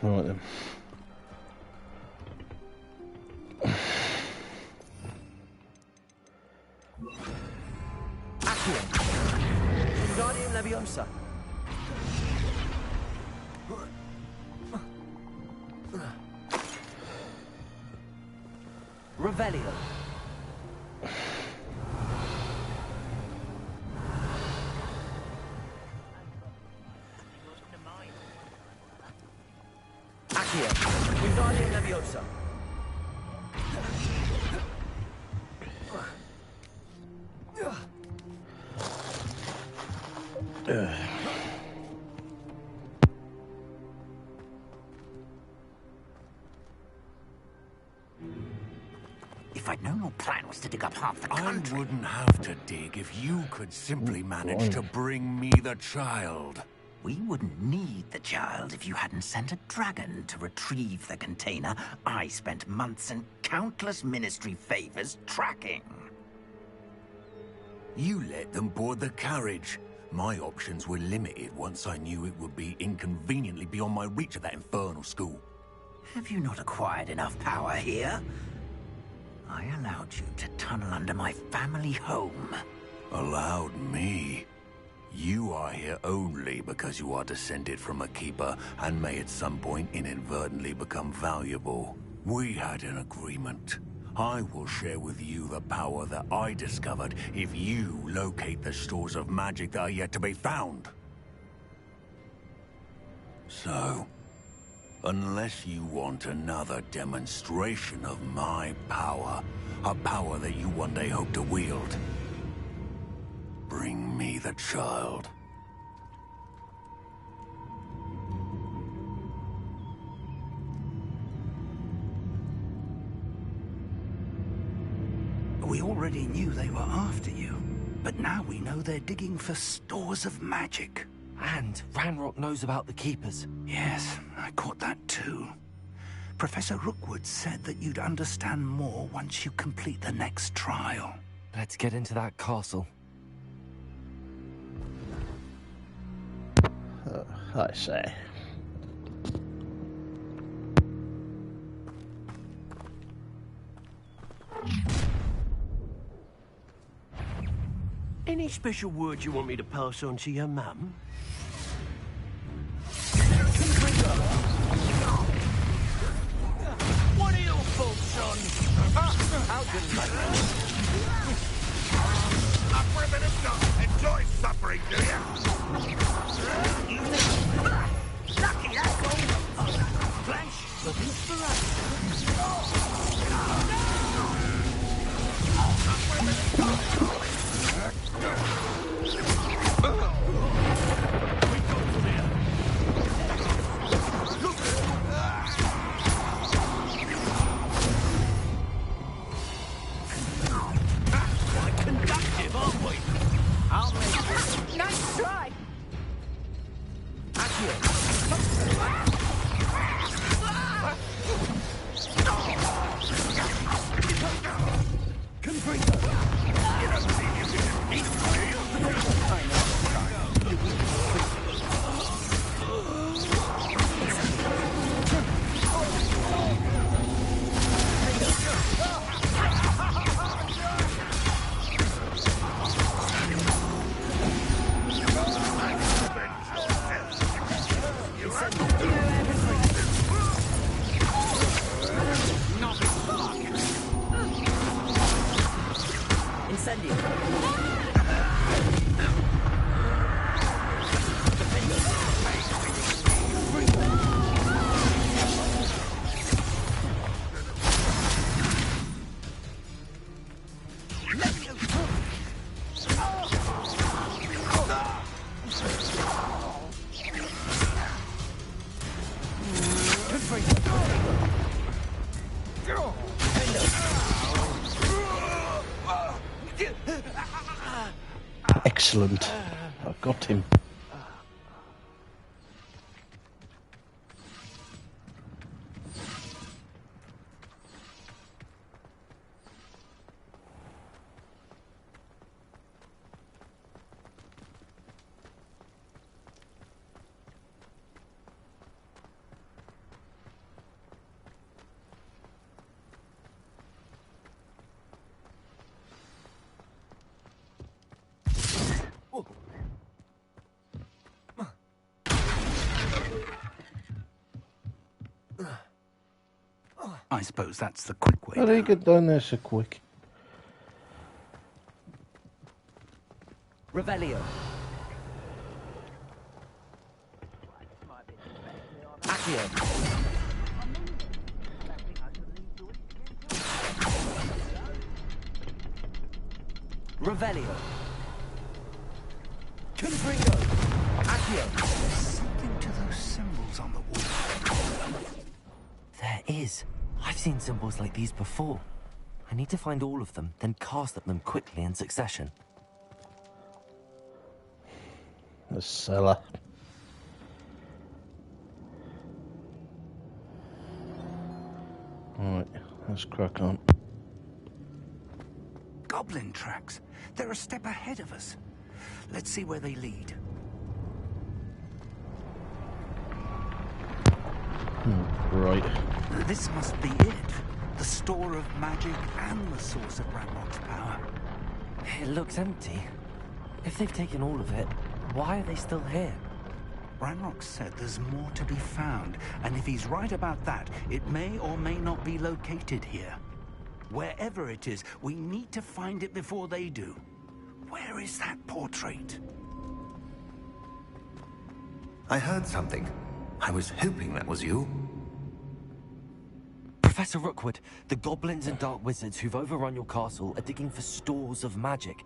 Right then. Guardian Leviosa. Revelio. Accio. Wingardium Leviosa. If I'd known your plan was to dig up half the I country... wouldn't have to dig if you could simply manage to bring me the child. We wouldn't need the child if you hadn't sent a dragon to retrieve the container I spent months and countless ministry favors tracking. You let them board the carriage. My options were limited once I knew it would be inconveniently beyond my reach at that infernal school. Have you not acquired enough power here? I allowed you to tunnel under my family home. Allowed me? You are here only because you are descended from a keeper and may at some point inadvertently become valuable. We had an agreement. I will share with you the power that I discovered if you locate the stores of magic that are yet to be found. So, unless you want another demonstration of my power, a power that you one day hope to wield, bring me the child. We We already knew they were after you, but now we know they're digging for stores of magic. And Ranrock knows about the Keepers. Yes, I caught that too. Professor Rookwood said that you'd understand more once you complete the next trial. Let's get into that castle. I say. Any special words you want me to pass on to your mum? What are your thoughts on... How can Up for a bit of stuff. Enjoy suffering, do you? Lucky asshole! Flash of inspiration. Quite conductive, aren't we? I'll make it. Nice try! Excellent. I got him. I suppose that's the quick way. How do you get down there so quick? Revelio. Accio. Revelio. Confringo. Accio. There's something to those symbols on the wall. There is. I've seen symbols like these before. I need to find all of them, then cast at them quickly in succession. The cellar. Right, let's crack on. Goblin tracks. They're a step ahead of us. Let's see where they lead. Right. This must be it. The store of magic and the source of Ranrock's power. It looks empty. If they've taken all of it, why are they still here? Ranrock said there's more to be found, and if he's right about that, it may or may not be located here. Wherever it is, we need to find it before they do. Where is that portrait? I heard something. I was hoping that was you. Professor Rookwood, the goblins and dark wizards who've overrun your castle are digging for stores of magic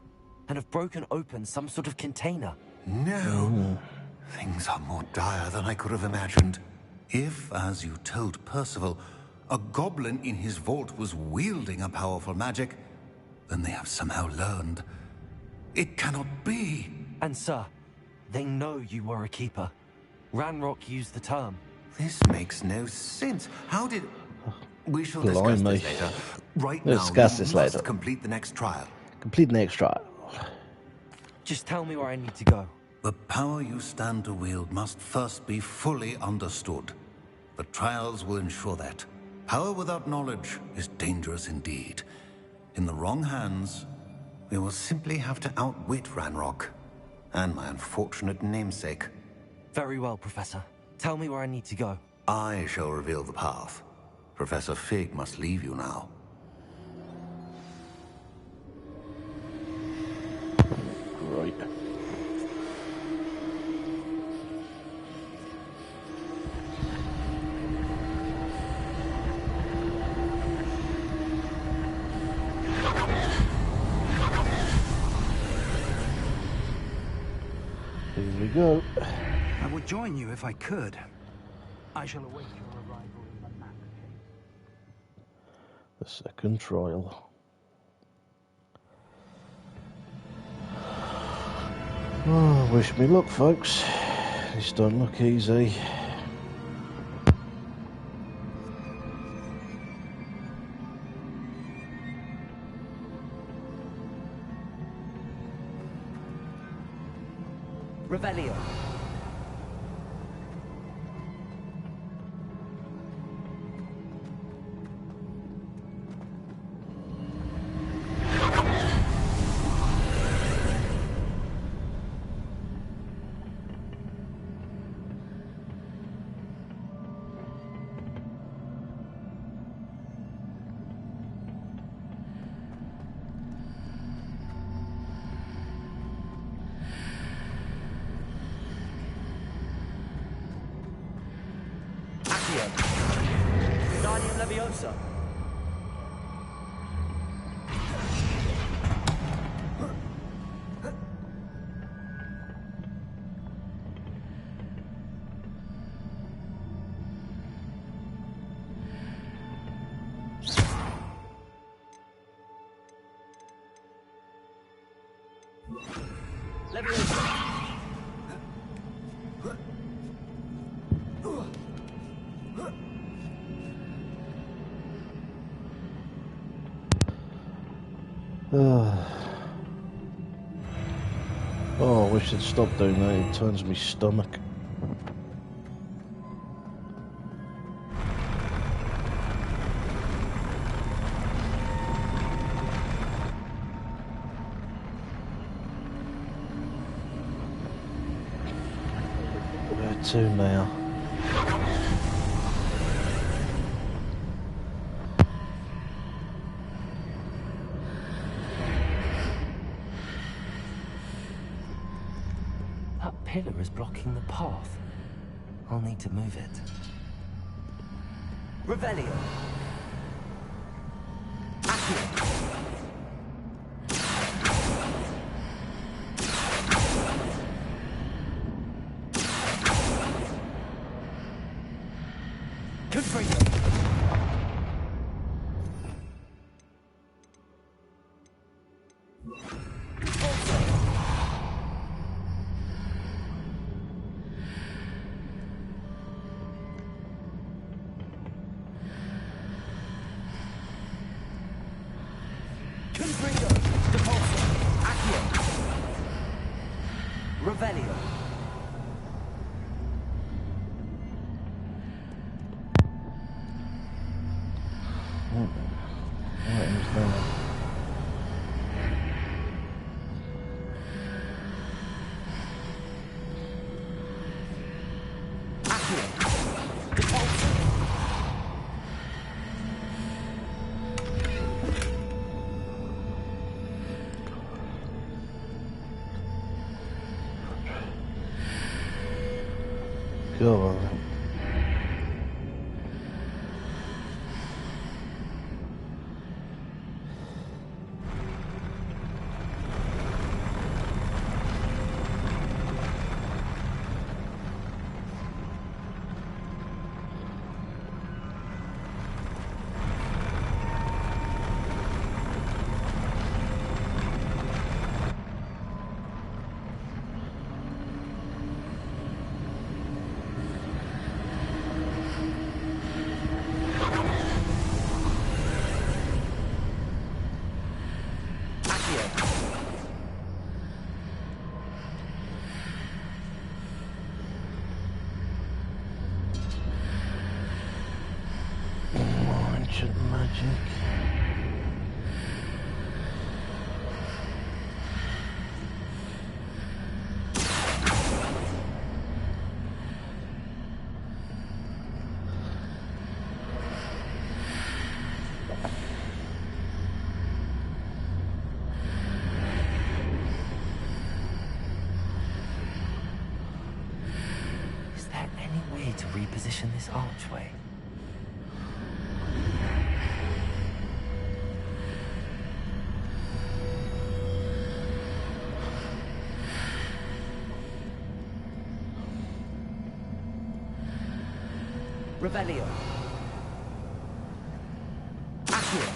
and have broken open some sort of container. No. Things are more dire than I could have imagined. If, as you told Percival, a goblin in his vault was wielding a powerful magic, Then they have somehow learned. It cannot be. And sir, they know you were a keeper. Ranrock used the term. This makes no sense. How did... We shall Blimey. discuss this later. Right We'll now, discuss you this must later. complete the next trial. Complete the next trial. Just tell me where I need to go. The power you stand to wield must first be fully understood. The trials will ensure that. Power without knowledge is dangerous indeed. In the wrong hands, we will simply have to outwit Ranrock and my unfortunate namesake. Very well, Professor. Tell me where I need to go. I shall reveal the path. Professor Fig must leave you now. Right. Here we go. I would join you if I could. I shall await your arrival in the map cave. The second trial. Oh, wish me luck, folks. This don't look easy. Revelio. Guardian Leviosa. Leviosa. Oh, I wish I'd stop doing that. It turns my stomach. Where to now? That pillar is blocking the path. I'll need to move it. Revelio. Revelio. What is that? Go on. magic. Is there any way to reposition this archway? Revelio. Accio.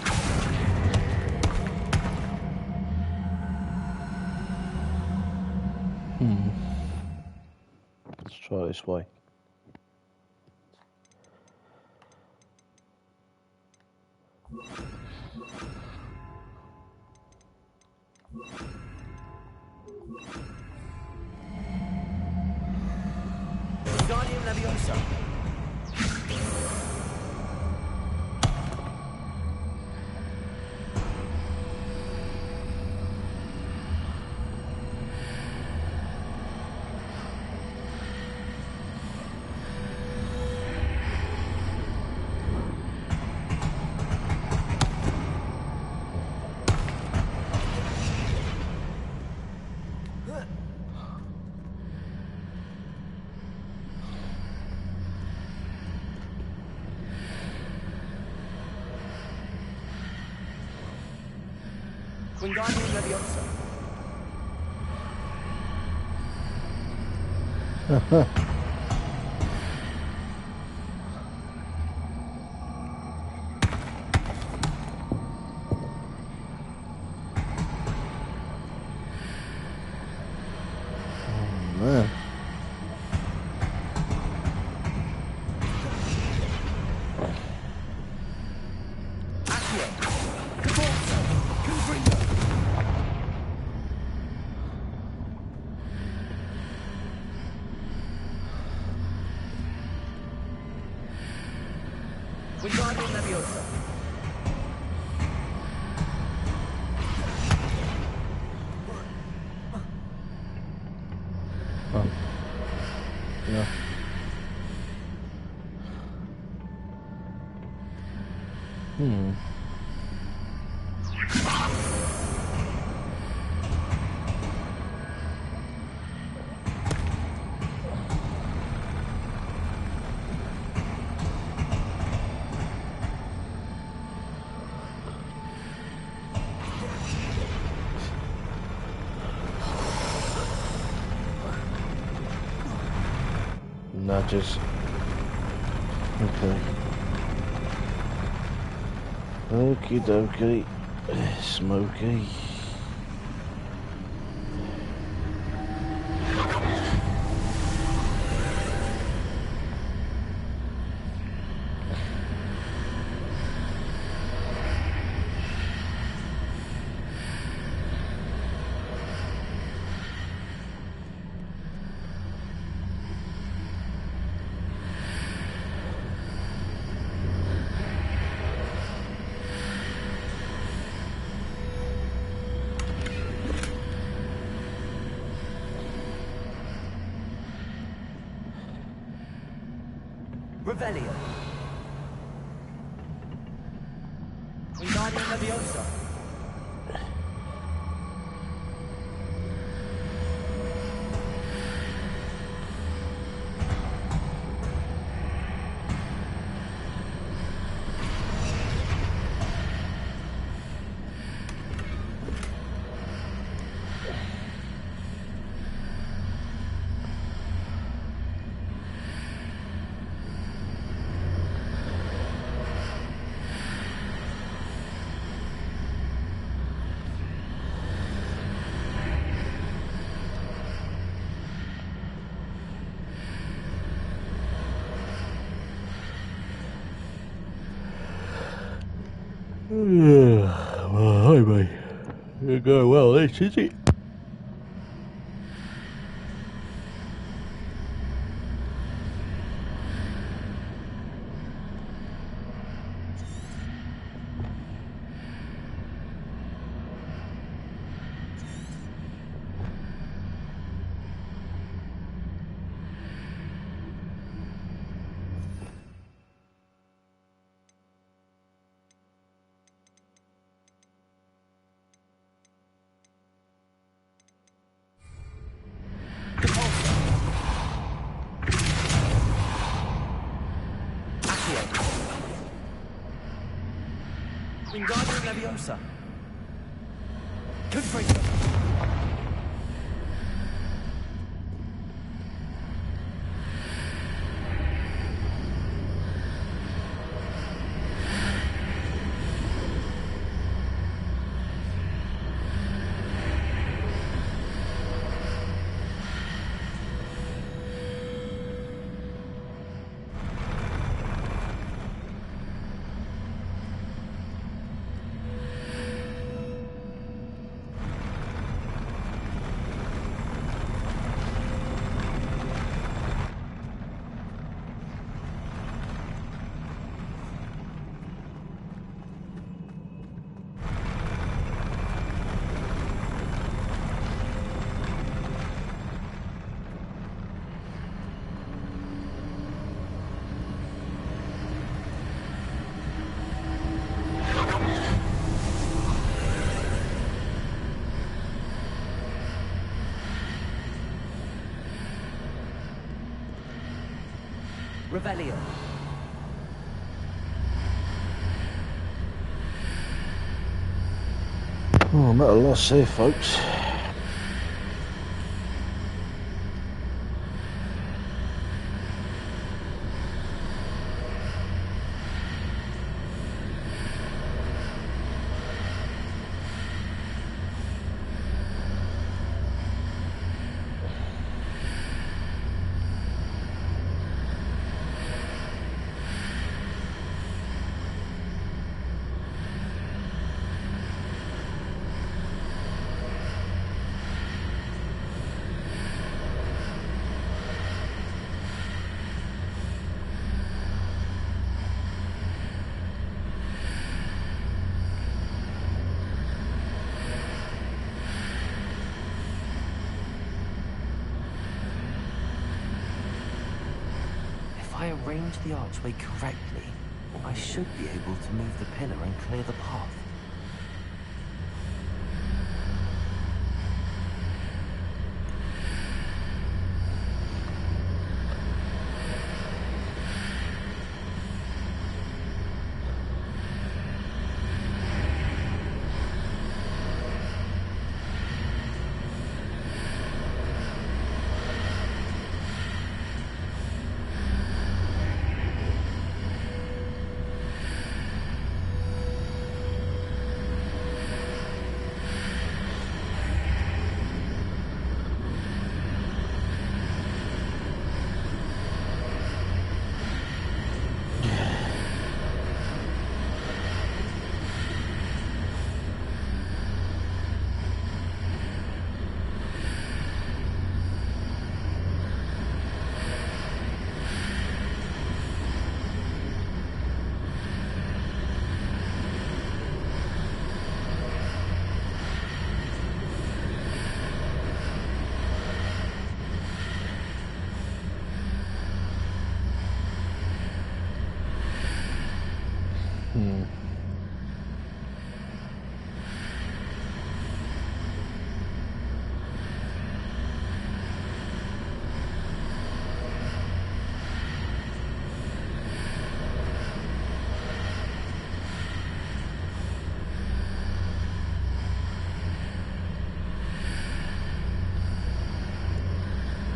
Let's try this way. Guardian Leviosa. Wingardium Leviosa. Man. Accio. Caforza. Confringo. Wingardium Leviosa. Oh. Yeah. Nudges. Okay. Okie dokie. Smoky. Revelio. Wingardium Leviosa. Well, hi mate. You're going well, this is it? Wingardium Leviosa. Confringo. Revelio. Oh, I'm at a loss here, folks. If I arrange the archway correctly, I should be able to move the pillar and clear the path.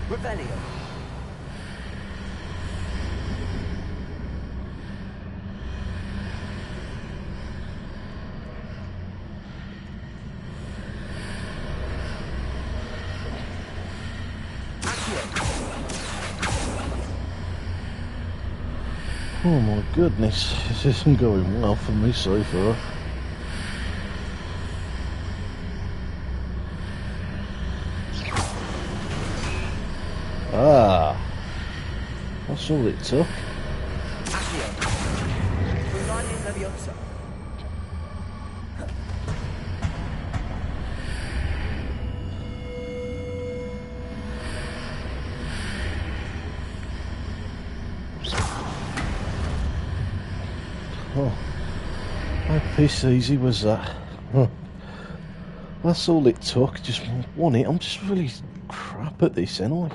Revelio. Oh my goodness, this isn't going well for me so far. Ah, that's all it took. Wingardium Leviosa. Oh, how piss easy was that? Huh. That's all it took, just one hit. I'm just really crap at this anyway.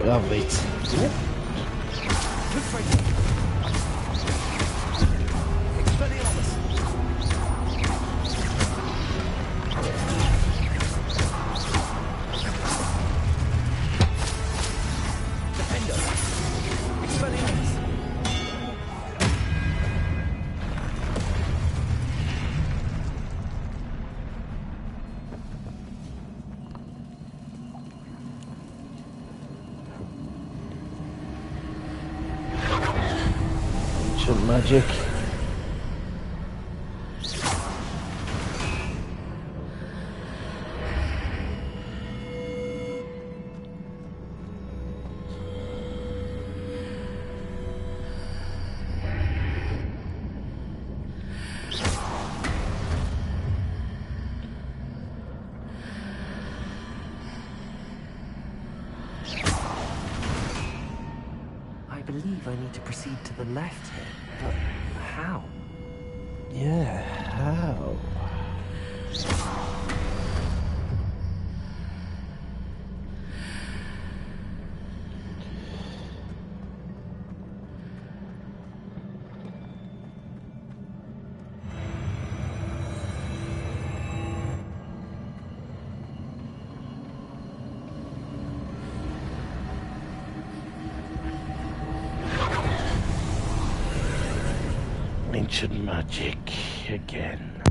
Love it. Ancient magic. I believe I need to proceed to the left here, but how? Yeah, how? Ancient magic again.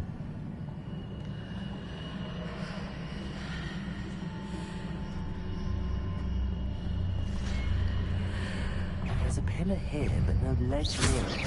There's a pillar here, but no ledge near it.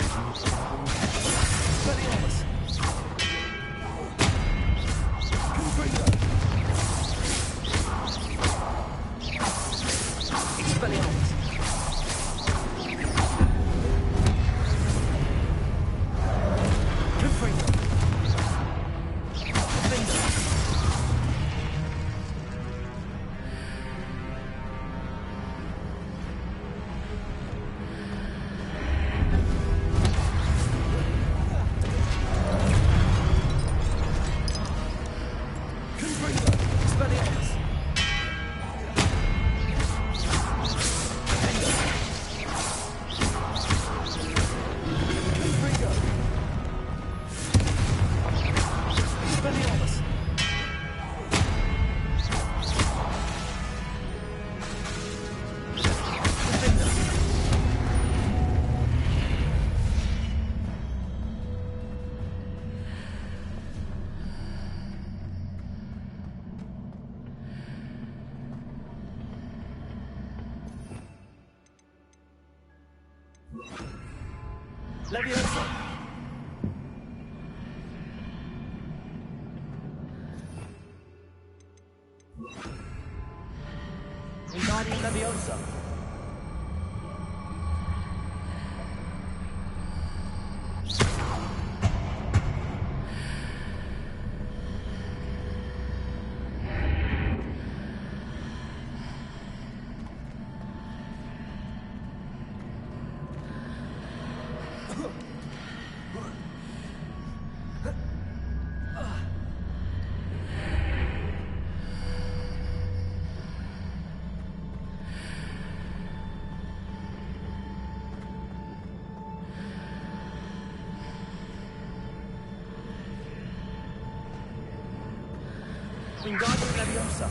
Leviosa! Wingardium Leviosa! Wingardium Leviosa!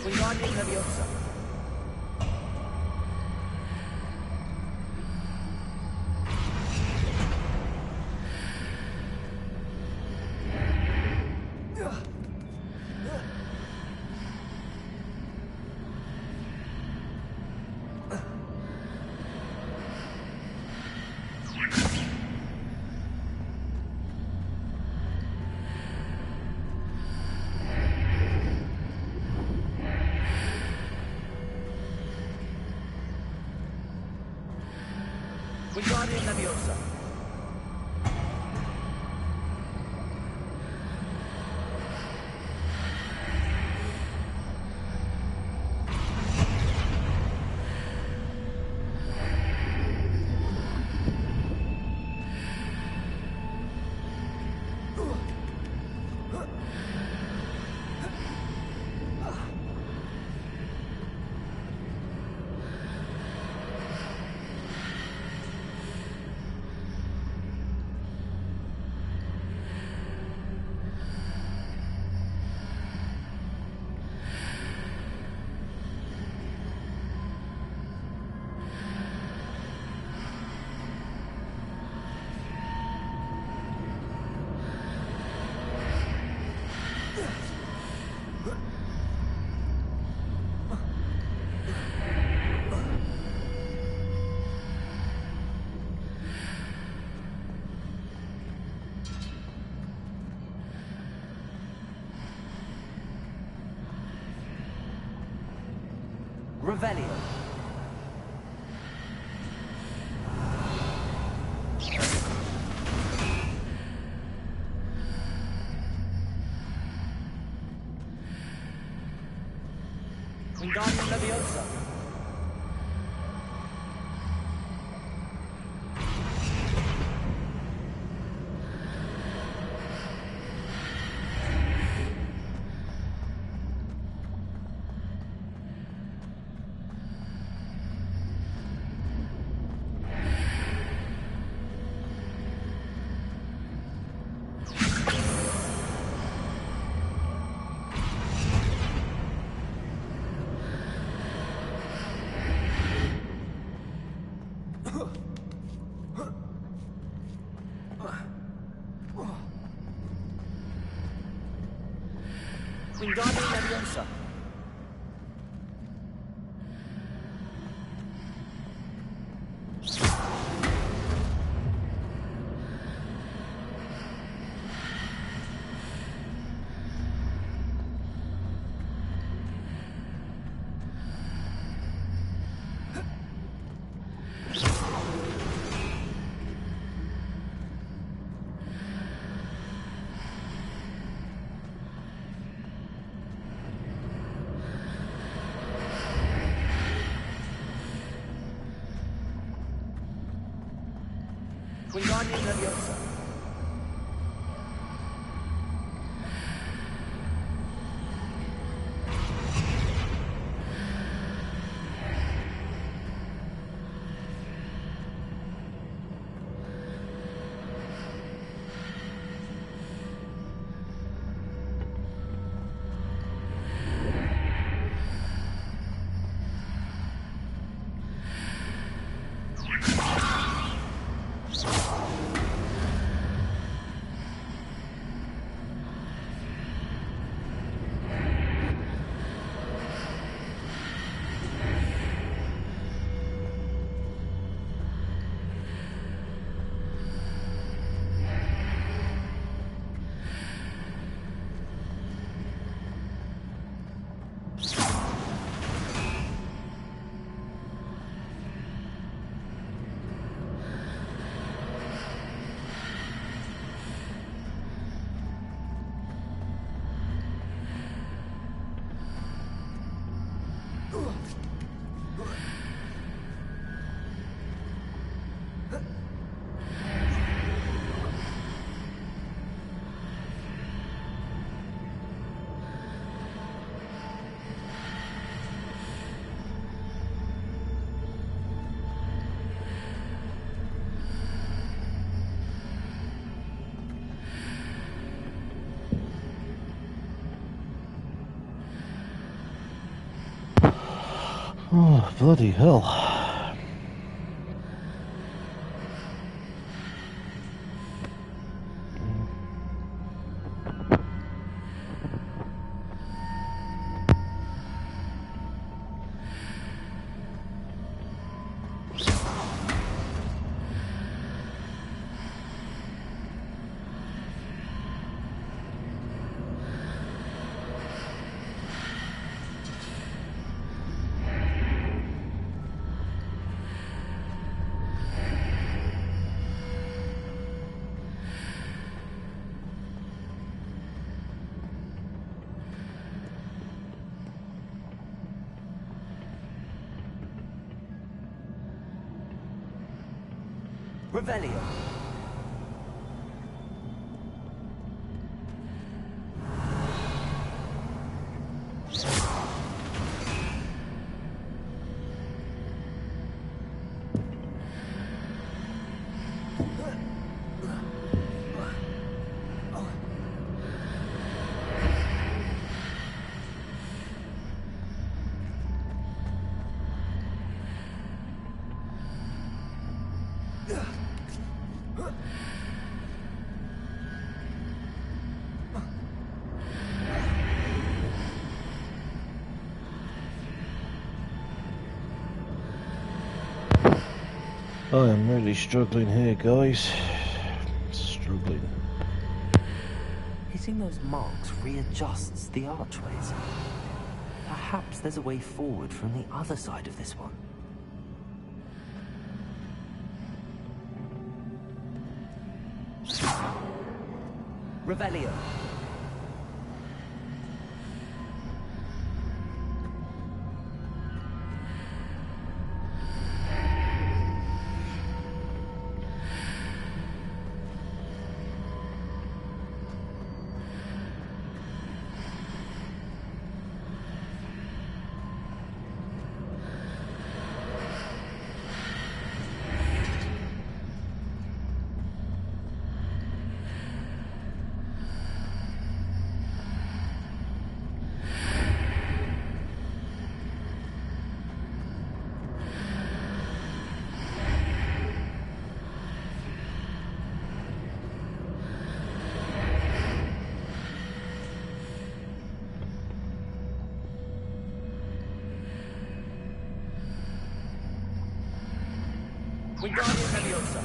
Wingardium Leviosa! Wingardium Leviosa. Revelio. Wingardium Leviosa. Wingardium Leviosa. Wingardium Leviosa. Oh, bloody hell. Revelio. I am really struggling here, guys. Struggling. Hitting those marks readjusts the archways. Perhaps there's a way forward from the other side of this one. Revelio. Wingardium Leviosa.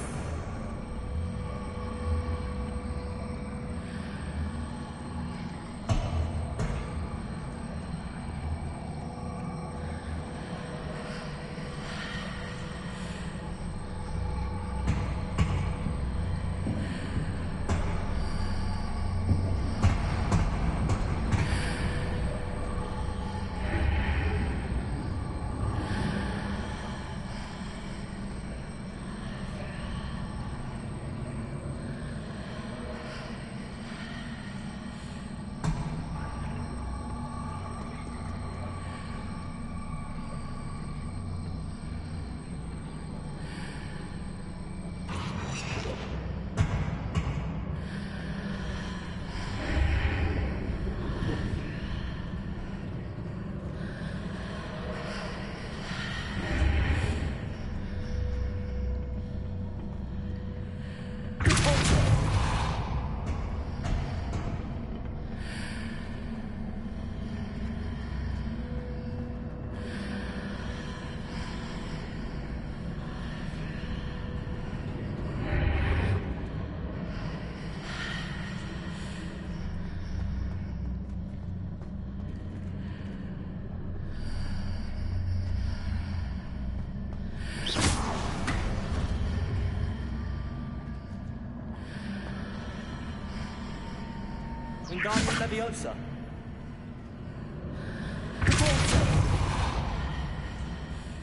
Wingardium Leviosa.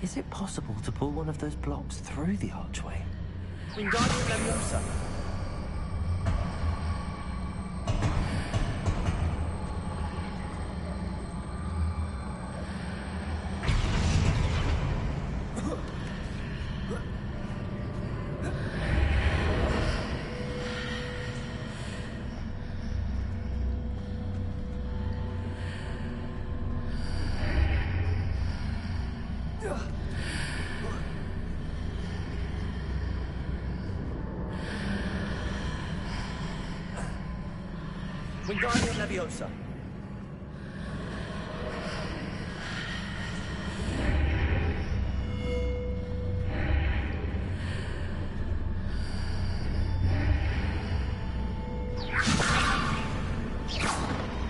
Is it possible to pull one of those blocks through the archway? Wingardium Leviosa. Wingardium Leviosa.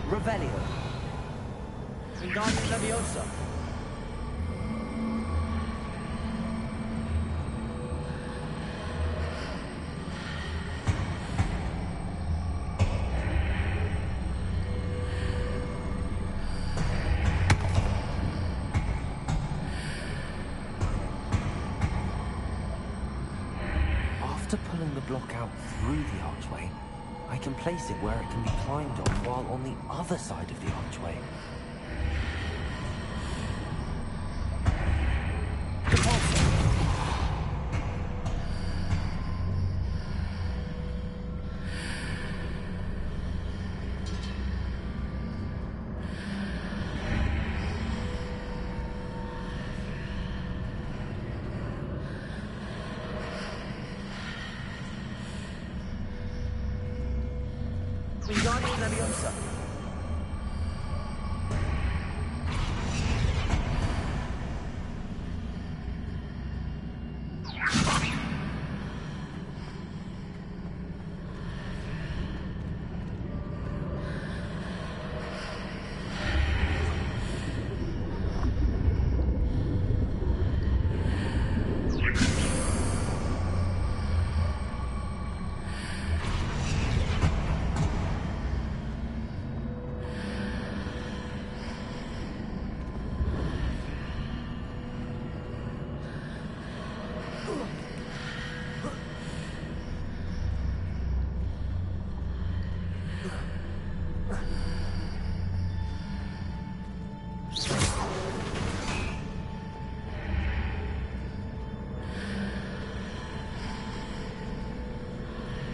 Revelio. Wingardium Leviosa. After pulling the block out through the archway, I can place it where it can be climbed on while on the other side of the archway. Wingardium Leviosa.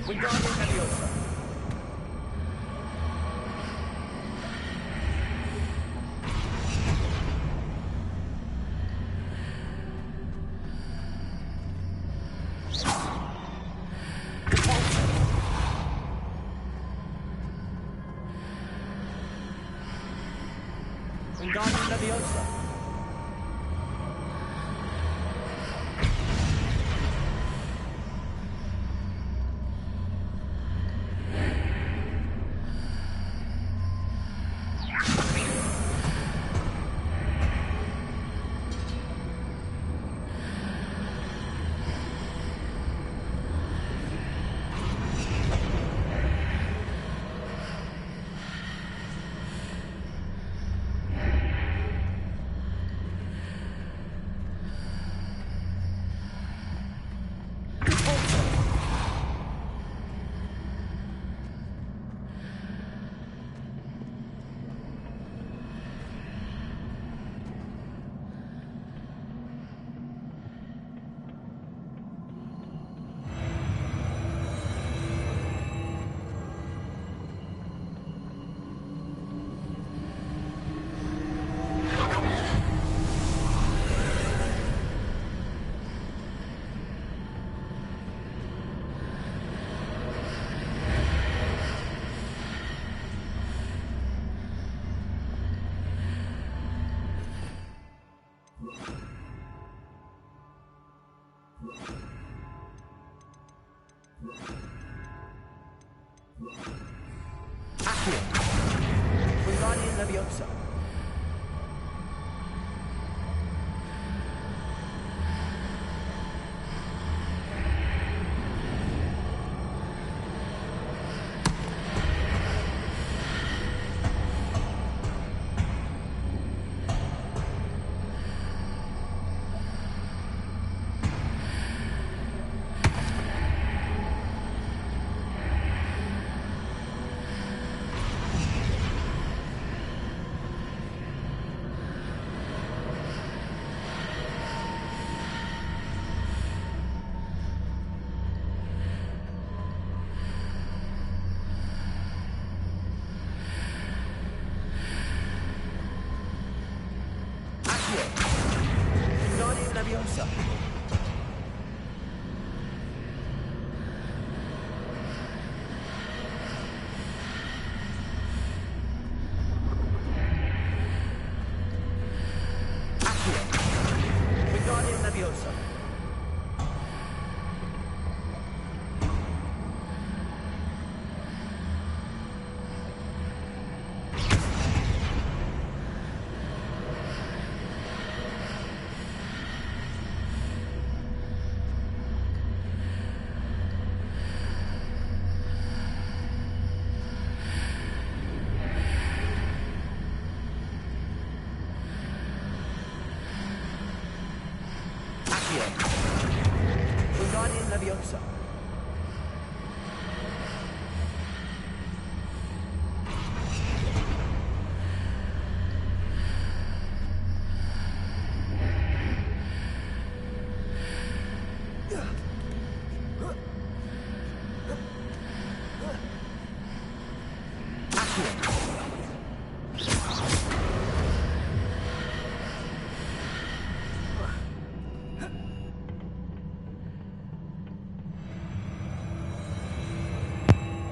Wingardium Leviosa. Wingardium Leviosa. Accio. Wingardium Leviosa.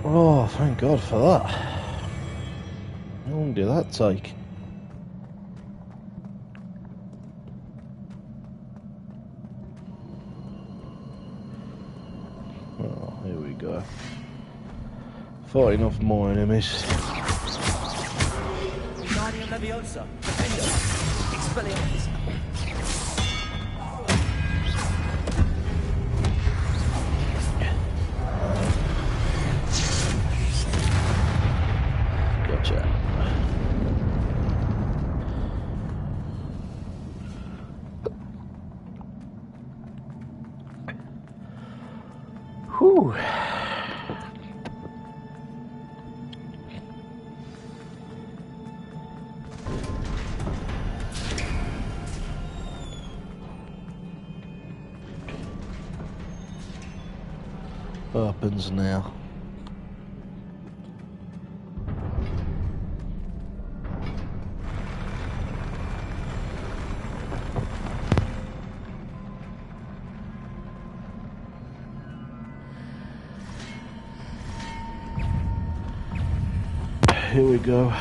Oh, thank God for that. How long did that take? Oh, here we go. Fighting off more enemies. Guardian Leviosa, Defender, Expelliarmus. Gotcha. Whew. What happens now? Here we go.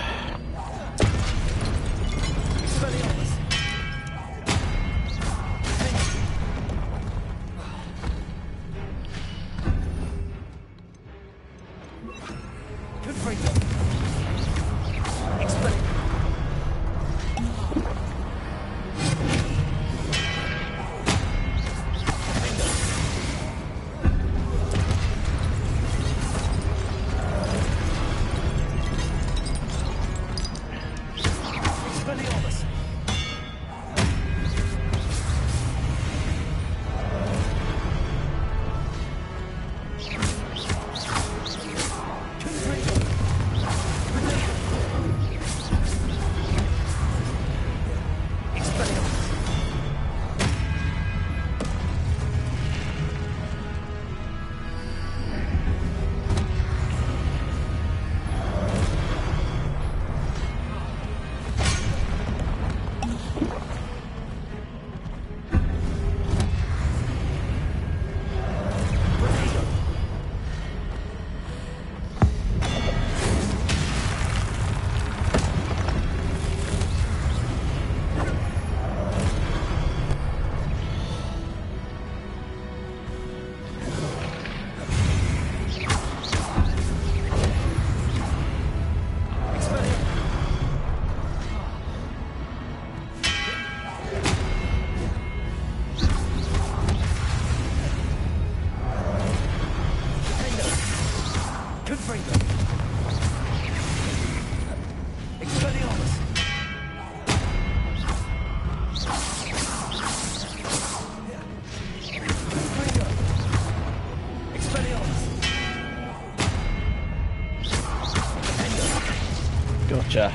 Gotcha.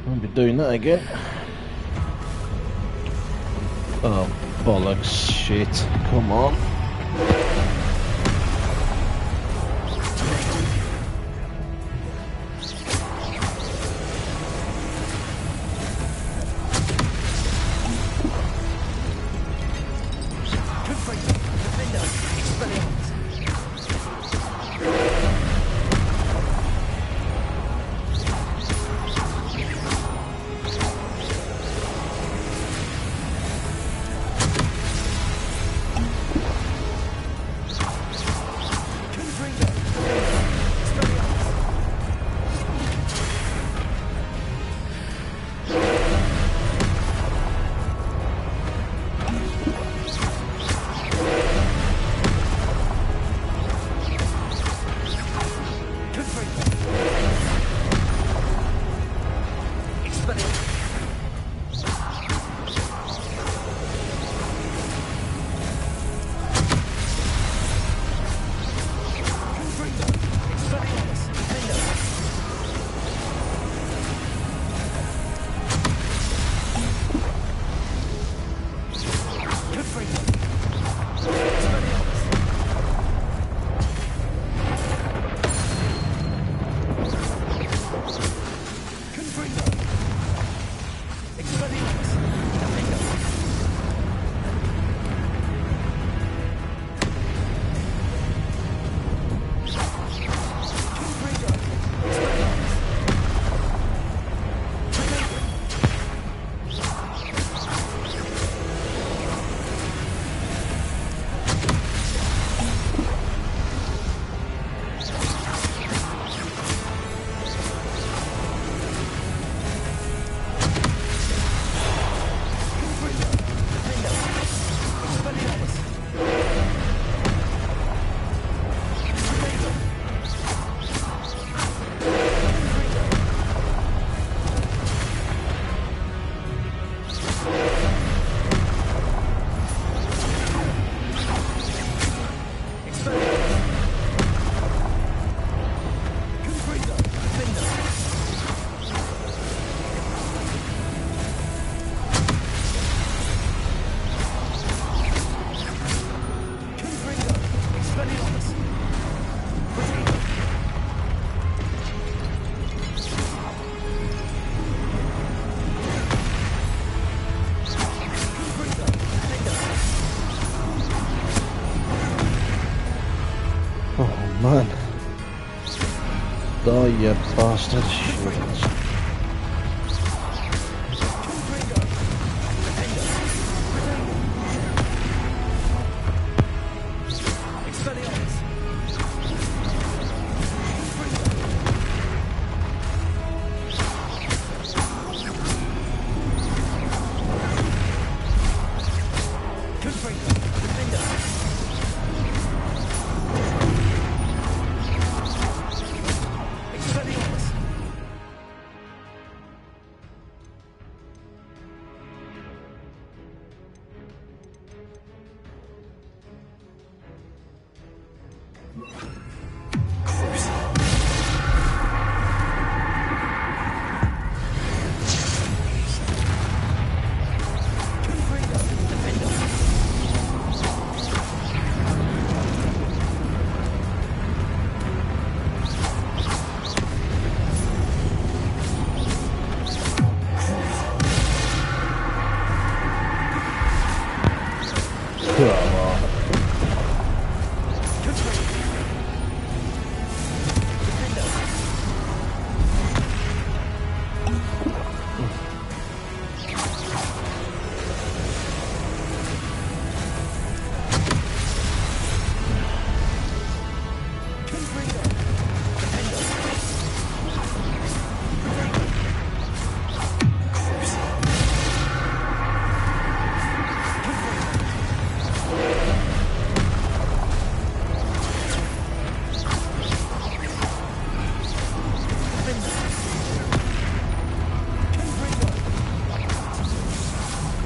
Won't be doing that again. Oh, bollocks, shit. Come on. man. Die, you bastard. Shit.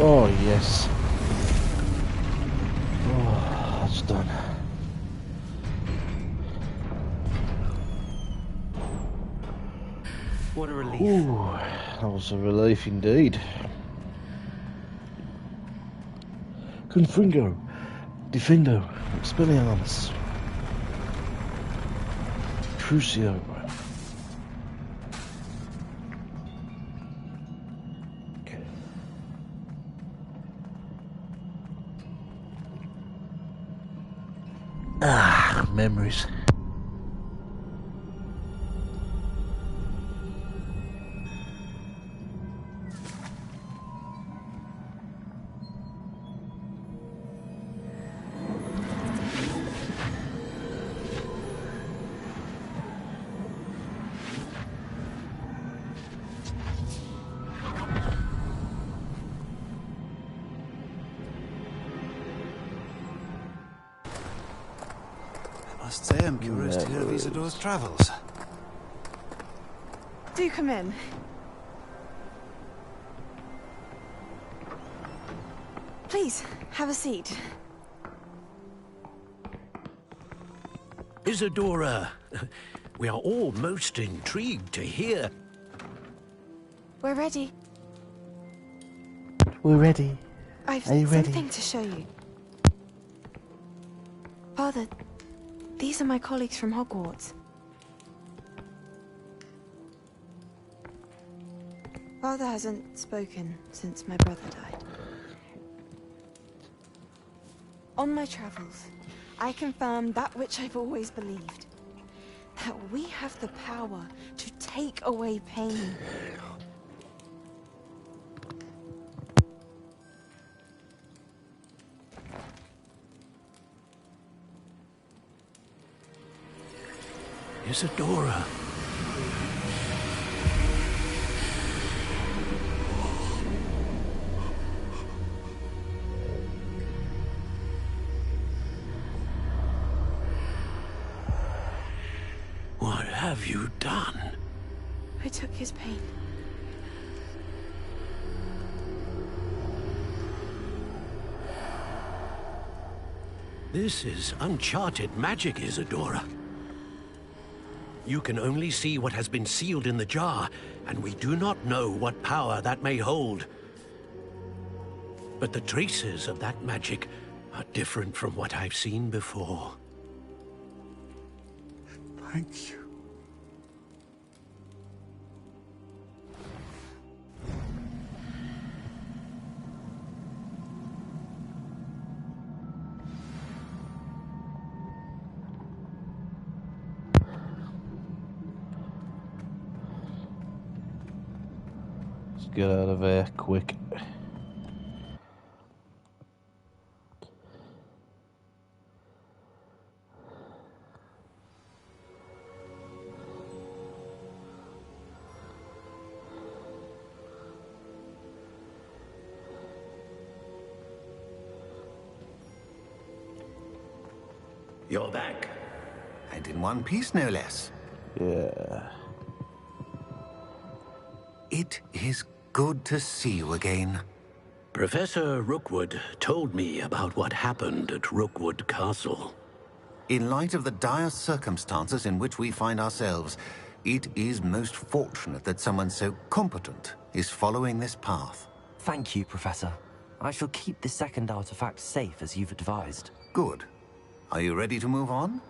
Oh, yes. Oh, that's done. What a relief. Ooh, that was a relief indeed. Confringo, Defendo, Expelliarmus, Crucio. Ah, memories. I must say I'm curious to hear of Isidore's travels. Do come in. Please, have a seat. Isadora, we are all most intrigued to hear. We're ready. We're ready. I've Are you ready? something to show you. Father, these are my colleagues from Hogwarts. Father hasn't spoken since my brother died. On my travels, I confirmed that which I've always believed. That we have the power to take away pain. Isadora. What have you done? I took his pain. This is uncharted magic, Isadora. You can only see what has been sealed in the jar, and we do not know what power that may hold. But the traces of that magic are different from what I've seen before. Thank you. get out of here quick. You're back. And in one piece, no less. Yeah. It is good to see you again. Professor Rookwood told me about what happened at Rookwood Castle. In light of the dire circumstances in which we find ourselves, it is most fortunate that someone so competent is following this path. Thank you, Professor. I shall keep the second artifact safe as you've advised. Good. Are you ready to move on?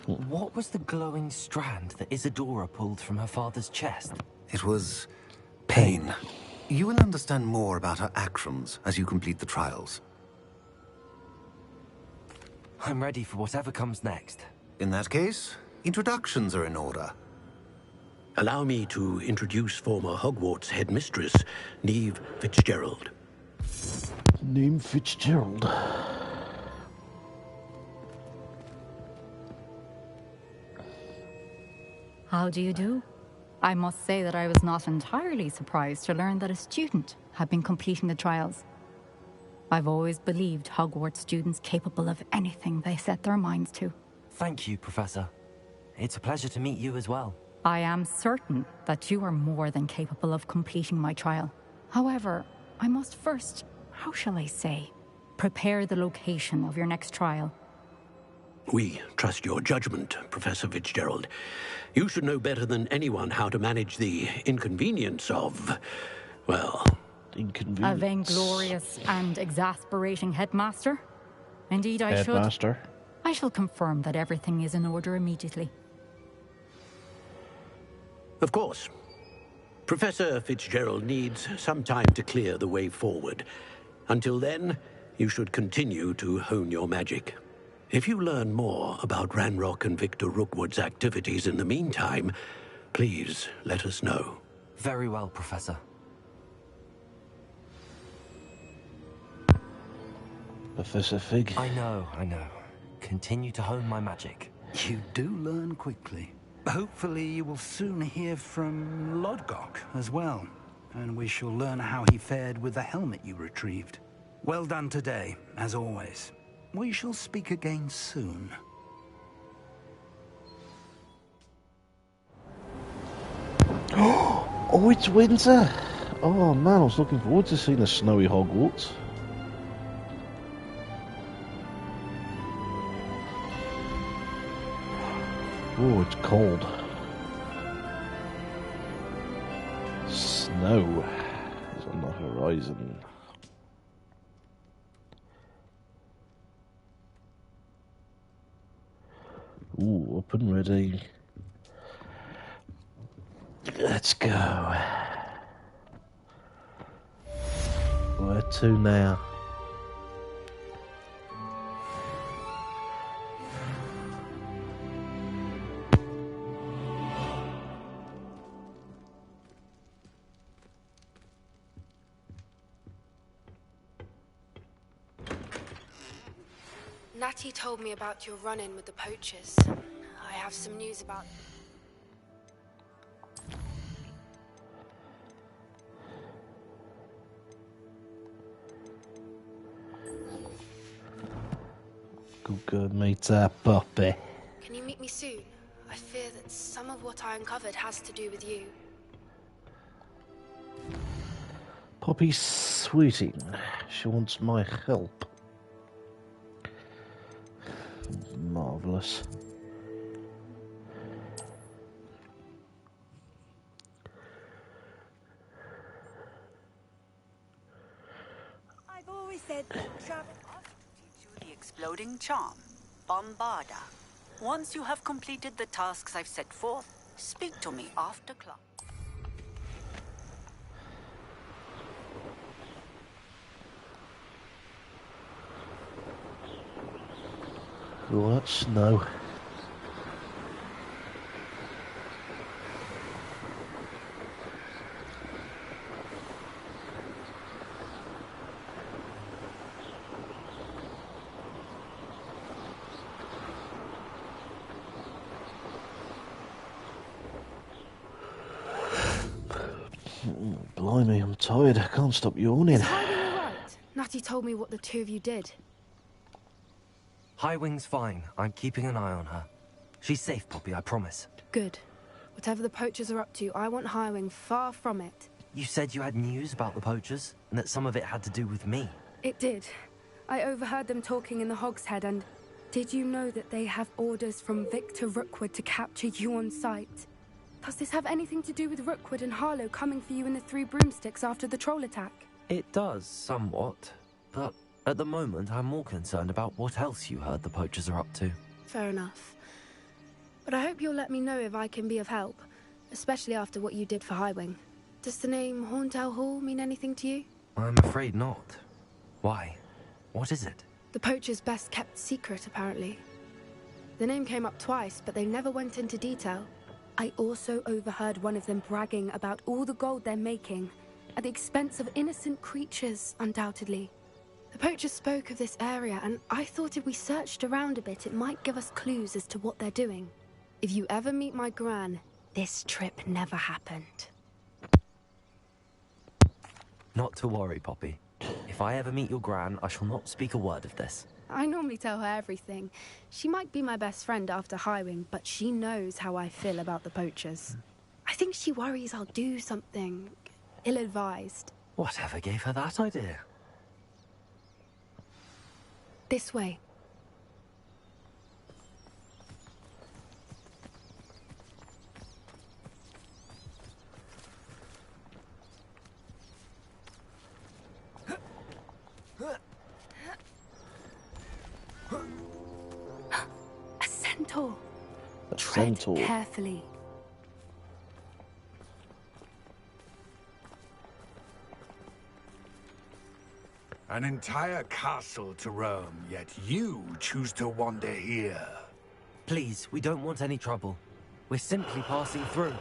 What was the glowing strand that Isadora pulled from her father's chest? It was pain. You will understand more about her actions as you complete the trials. I'm ready for whatever comes next. In that case, introductions are in order. Allow me to introduce former Hogwarts headmistress, Neve Fitzgerald. Neve Fitzgerald. How do you do? I must say that I was not entirely surprised to learn that a student had been completing the trials. I've always believed Hogwarts students capable of anything they set their minds to. Thank you, Professor. It's a pleasure to meet you as well. I am certain that you are more than capable of completing my trial. However, I must first, how shall I say, prepare the location of your next trial. We trust your judgment, Professor Fitzgerald. You should know better than anyone how to manage the inconvenience of, well... A vainglorious and exasperating headmaster? Indeed, I should. Headmaster. I shall confirm that everything is in order immediately. Of course. Professor Fitzgerald needs some time to clear the way forward. Until then, you should continue to hone your magic. If you learn more about Ranrock and Victor Rookwood's activities in the meantime, please let us know. Very well, Professor. Professor Fig. I know. Continue to hone my magic. You do learn quickly. Hopefully you will soon hear from Lodgok as well, and we shall learn how he fared with the helmet you retrieved. Well done today, as always. We shall speak again soon. Oh, it's winter! Oh man, I was looking forward to seeing a snowy Hogwarts. Oh, it's cold. Snow is on the horizon. Ooh, up and ready. Let's go. Where to now? Natty told me about your run-in with the poachers. I have some news about... Go meet that puppy. Can you meet me soon? I fear that some of what I uncovered has to do with you. Poppy Sweeting. She wants my help. Marvellous. I've always said that travel off teach you the exploding charm, Bombarda. Once you have completed the tasks I've set forth, speak to me after class. Oh, that's snow. Blimey, I'm tired. I can't stop yawning. Is Highwing alright? Natty told me what the two of you did. Highwing's fine. I'm keeping an eye on her. She's safe, Poppy, I promise. Good. Whatever the poachers are up to, I want Highwing far from it. You said you had news about the poachers, and that some of it had to do with me. It did. I overheard them talking in the Hogshead, and did you know that they have orders from Victor Rookwood to capture you on sight? Does this have anything to do with Rookwood and Harlow coming for you in the Three Broomsticks after the troll attack? It does, somewhat. But at the moment, I'm more concerned about what else you heard the poachers are up to. Fair enough. But I hope you'll let me know if I can be of help, especially after what you did for Highwing. Does the name Horntail Hall mean anything to you? I'm afraid not. Why? What is it? The poachers' best kept secret, apparently. The name came up twice, but they never went into detail. I also overheard one of them bragging about all the gold they're making, at the expense of innocent creatures, undoubtedly. The poachers spoke of this area, and I thought if we searched around a bit, it might give us clues as to what they're doing. If you ever meet my gran, this trip never happened. Not to worry, Poppy. If I ever meet your gran, I shall not speak a word of this. I normally tell her everything. She might be my best friend after Highwing, but she knows how I feel about the poachers. I think she worries I'll do something ill-advised. Whatever gave her that idea? This way. A centaur. A Tread centaur. carefully. An entire castle to roam, yet you choose to wander here. Please, we don't want any trouble. We're simply passing through.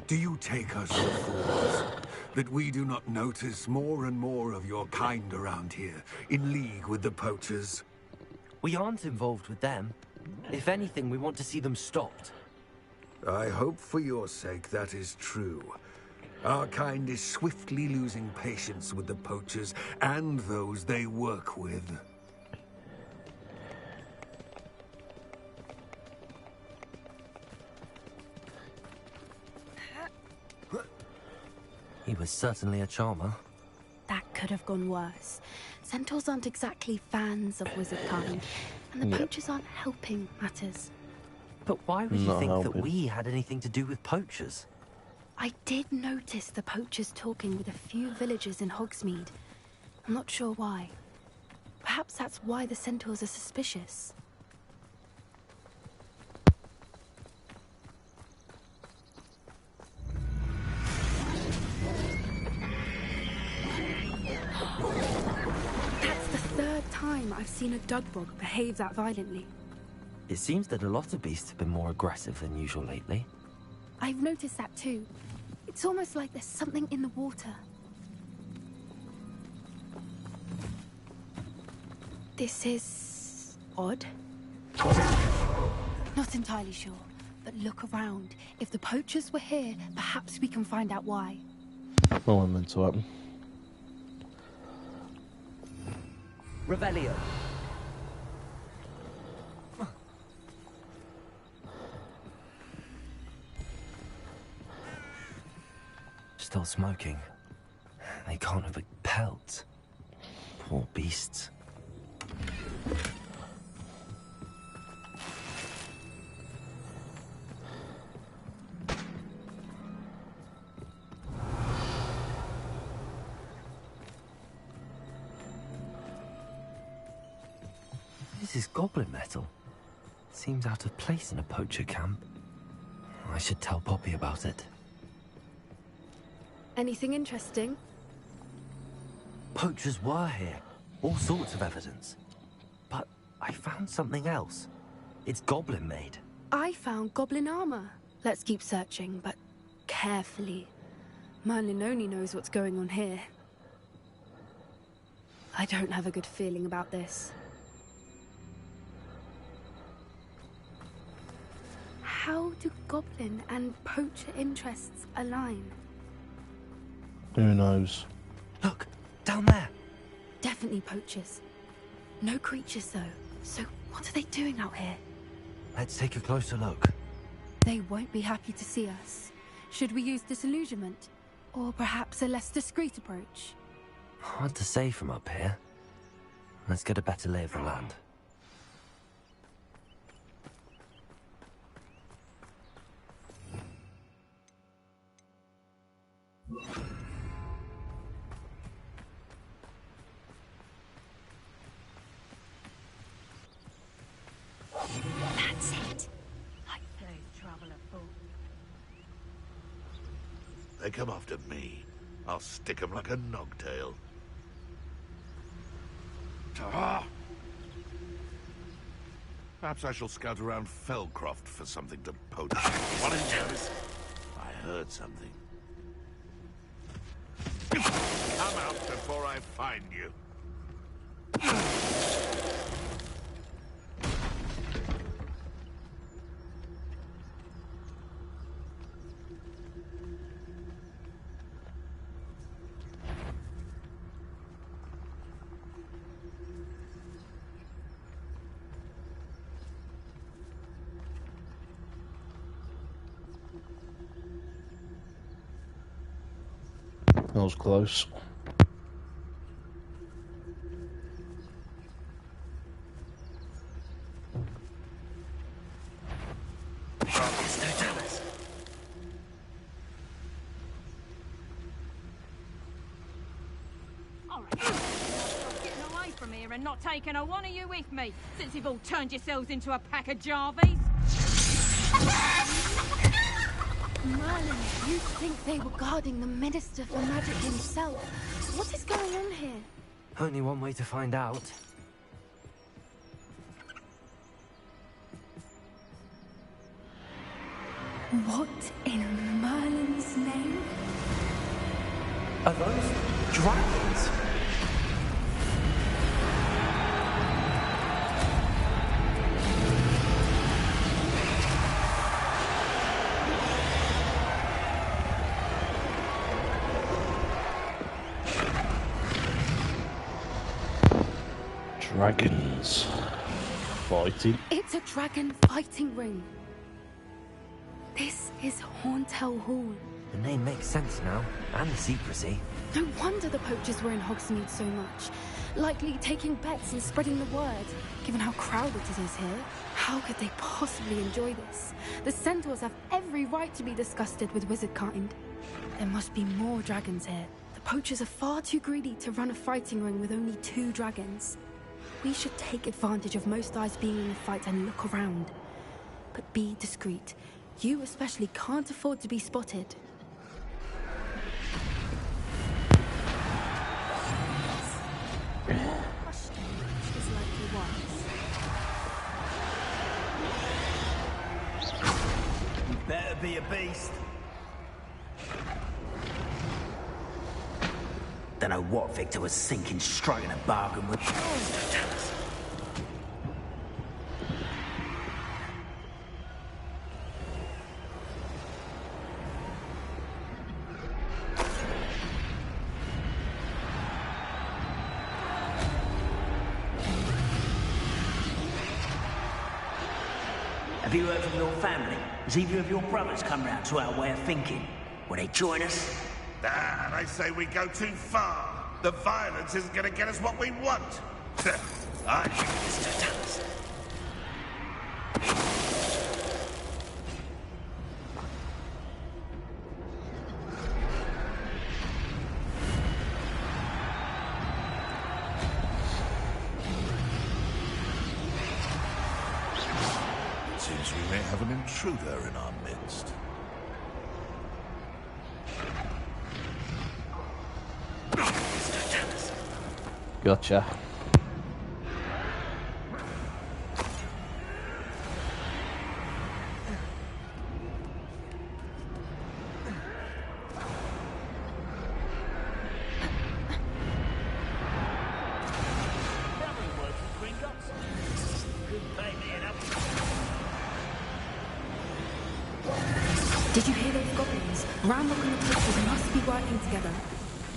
Do you take us for fools? That we do not notice more and more of your kind around here, in league with the poachers? We aren't involved with them. If anything, we want to see them stopped. I hope for your sake that is true. Our kind is swiftly losing patience with the poachers and those they work with. He was certainly a charmer. That could have gone worse. Centaurs aren't exactly fans of wizard kind, and the poachers aren't helping matters. But why would you Not think helping. that we had anything to do with poachers? I did notice the poachers talking with a few villagers in Hogsmeade. I'm not sure why. Perhaps that's why the centaurs are suspicious. That's the third time I've seen a dugbog behave that violently. It seems that a lot of beasts have been more aggressive than usual lately. I've noticed that too. It's almost like there's something in the water. This is odd. Not entirely sure, but look around. If the poachers were here, perhaps we can find out why. No one meant to happen. Revelio. Still smoking. They can't have a pelt. Poor beasts. This is goblin metal. Seems out of place in a poacher camp. I should tell Poppy about it. Anything interesting? Poachers were here. All sorts of evidence. But I found something else. It's goblin made. I found goblin armor. Let's keep searching, but carefully. Merlin only knows what's going on here. I don't have a good feeling about this. How do goblin and poacher interests align? Who knows? Look, down there. Definitely poachers. No creatures, though. So what are they doing out here? Let's take a closer look. They won't be happy to see us. Should we use disillusionment? Or perhaps a less discreet approach? Hard to say from up here. Let's get a better lay of the land. That's it. They come after me. I'll stick 'em like a nogtail. Ta-ha! Perhaps I shall scout around Fellcroft for something to poach. What is this? I heard something. Come out before I find you. That was close. And not taking a one of you with me, since you've all turned yourselves into a pack of Jarvies. Merlin, you think they were guarding the Minister for Magic himself? What is going on here? Only one way to find out. What in Merlin's name? Are those dragons? Dragons fighting. It's a dragon fighting ring. This is Hauntel Hall. The name makes sense now, and the secrecy. No wonder the poachers were in Hogsmeade so much. Likely taking bets and spreading the word, given how crowded it is here. How could they possibly enjoy this? The centaurs have every right to be disgusted with wizard kind. There must be more dragons here. The poachers are far too greedy to run a fighting ring with only 2 dragons. We should take advantage of most eyes being in the fight and look around. But be discreet. You especially can't afford to be spotted. You better be a beast. Don't know what Victor was thinking, striking a bargain with. Have you heard from your family? Has either of your brothers come round to our way of thinking? Will they join us? Ah, they say we go too far. The violence isn't going to get us what we want. I think Mr. Dallas. It seems we may have an intruder in our midst. Gotcha. Did you hear those goblins? Ramlock and the poachers must be working together.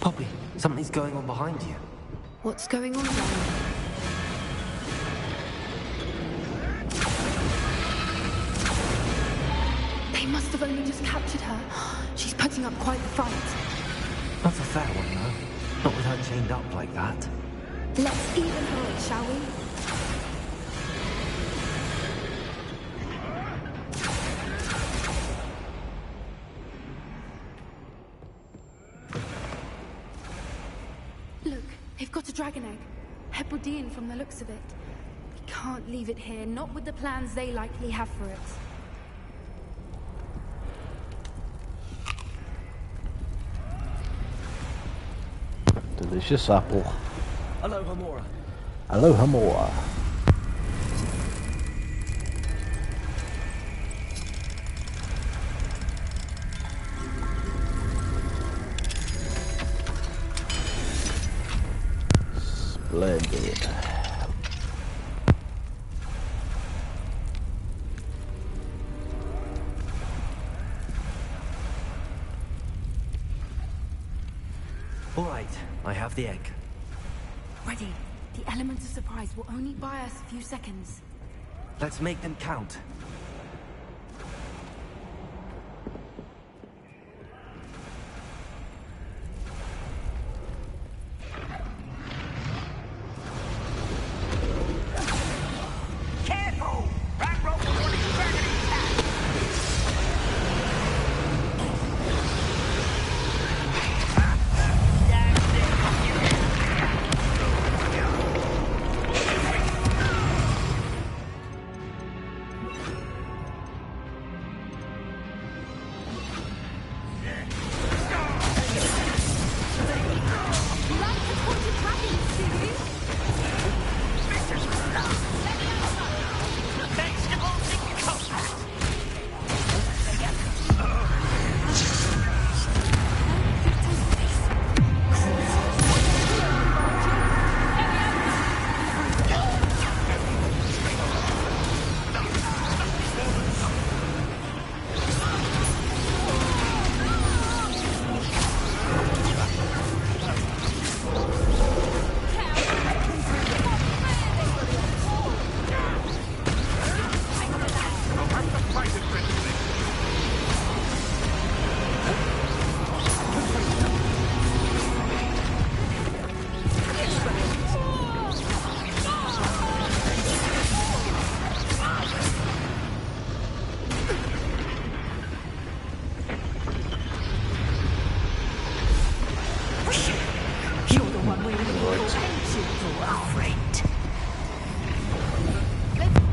Poppy, something's going on behind you. What's going on, Darren? They must have only just captured her. She's putting up quite the fight. Not a fair one, though. Not with her chained up like that. Let's even her it, shall we? Look, they've got a dragon egg. Hebridean from the looks of it. We can't leave it here, not with the plans they likely have for it. Delicious apple. Hello, Hamora. Hello, Hamora. Splendid. All right, I have the egg. Ready. The element of surprise will only buy us a few seconds. Let's make them count. Careful! Ranrock will want his dragon intact!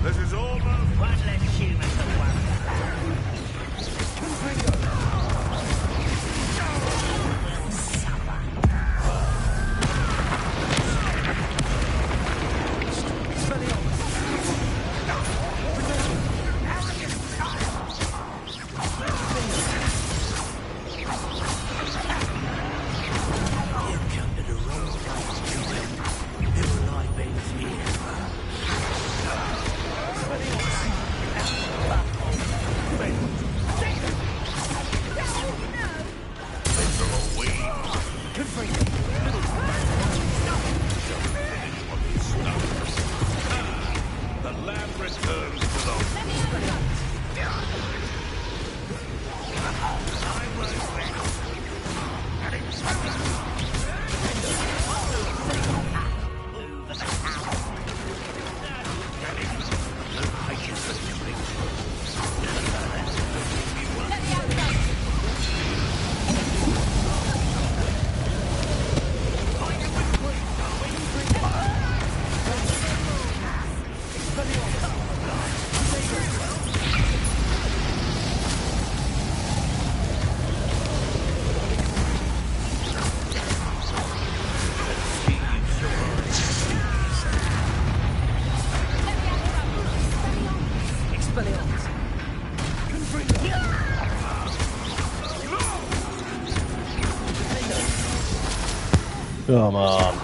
This is almost one less human than one. The lamb returns to the Come on.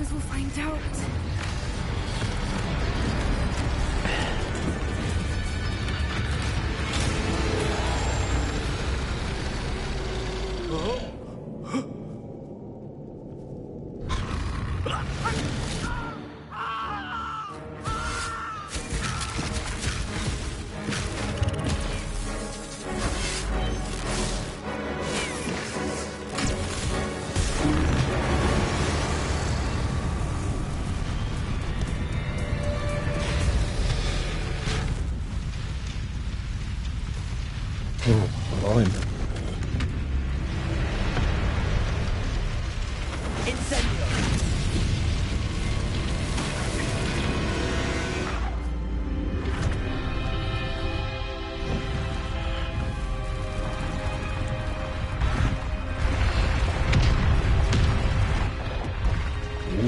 suppose we'll find out. Oh, blimey.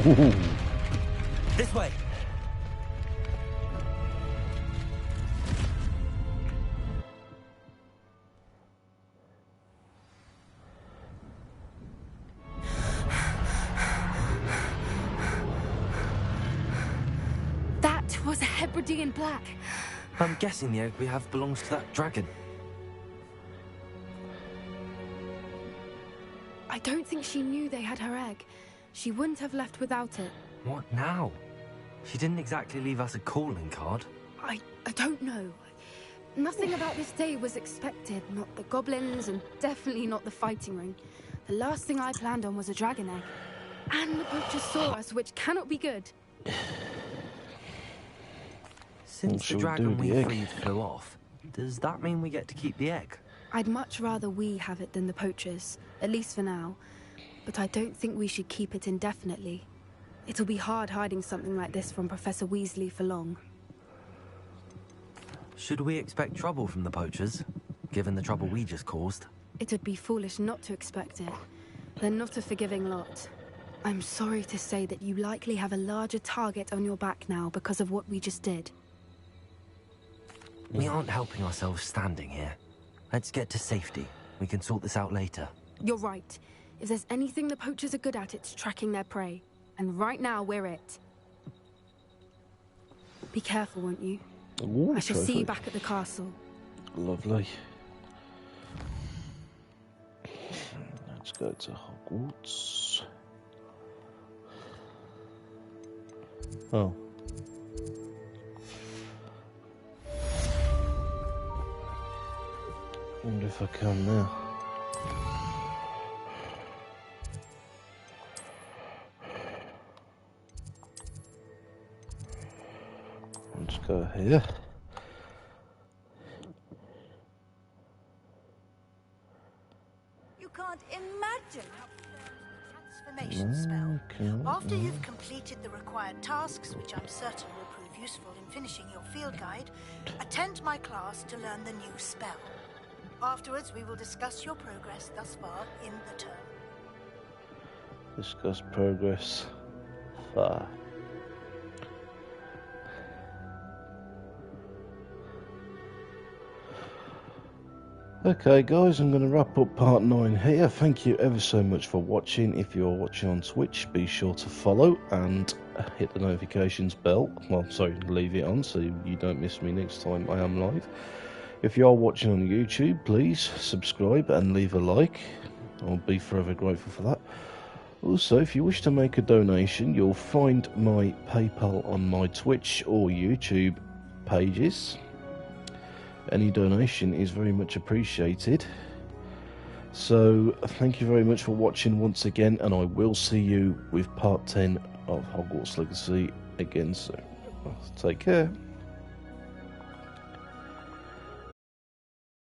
Ooh. This way. That was a Hebridean black. I'm guessing the egg we have belongs to that dragon. I don't think she knew they had her egg. She wouldn't have left without it. What now? She didn't exactly leave us a calling card. I don't know. Nothing about this day was expected. Not the goblins, and definitely not the fighting ring. The last thing I planned on was a dragon egg. And the poacher saw us, which cannot be good. Since the dragon we freed flew off, does that mean we get to keep the egg? I'd much rather we have it than the poachers, at least for now. But I don't think we should keep it indefinitely. It'll be hard hiding something like this from Professor Weasley for long. Should we expect trouble from the poachers, given the trouble we just caused? It would be foolish not to expect it. They're not a forgiving lot. I'm sorry to say that you likely have a larger target on your back now because of what we just did. We aren't helping ourselves standing here. Let's get to safety. We can sort this out later. You're right. If there's anything the poachers are good at, it's tracking their prey. And right now, we're it. Be careful, won't you? Ooh, I shall see you back at the castle. Lovely. Let's go to Hogwarts. Oh. Wonder if I can now. Let's go here. You can't imagine how transformation spell. After you've completed the required tasks, which I'm certain will prove useful in finishing your field guide, attend my class to learn the new spell. Afterwards, we will discuss your progress thus far in the term. Discuss progress far. Okay guys, I'm going to wrap up part 9 here. Thank you ever so much for watching. If you're watching on Twitch, be sure to follow and hit the notifications bell. Well, sorry, leave it on so you don't miss me next time I am live. If you are watching on YouTube, please subscribe and leave a like. I'll be forever grateful for that. Also, if you wish to make a donation, you'll find my PayPal on my Twitch or YouTube pages. Any donation is very much appreciated. So, thank you very much for watching once again, and I will see you with part 10 of Hogwarts Legacy again soon. Take care.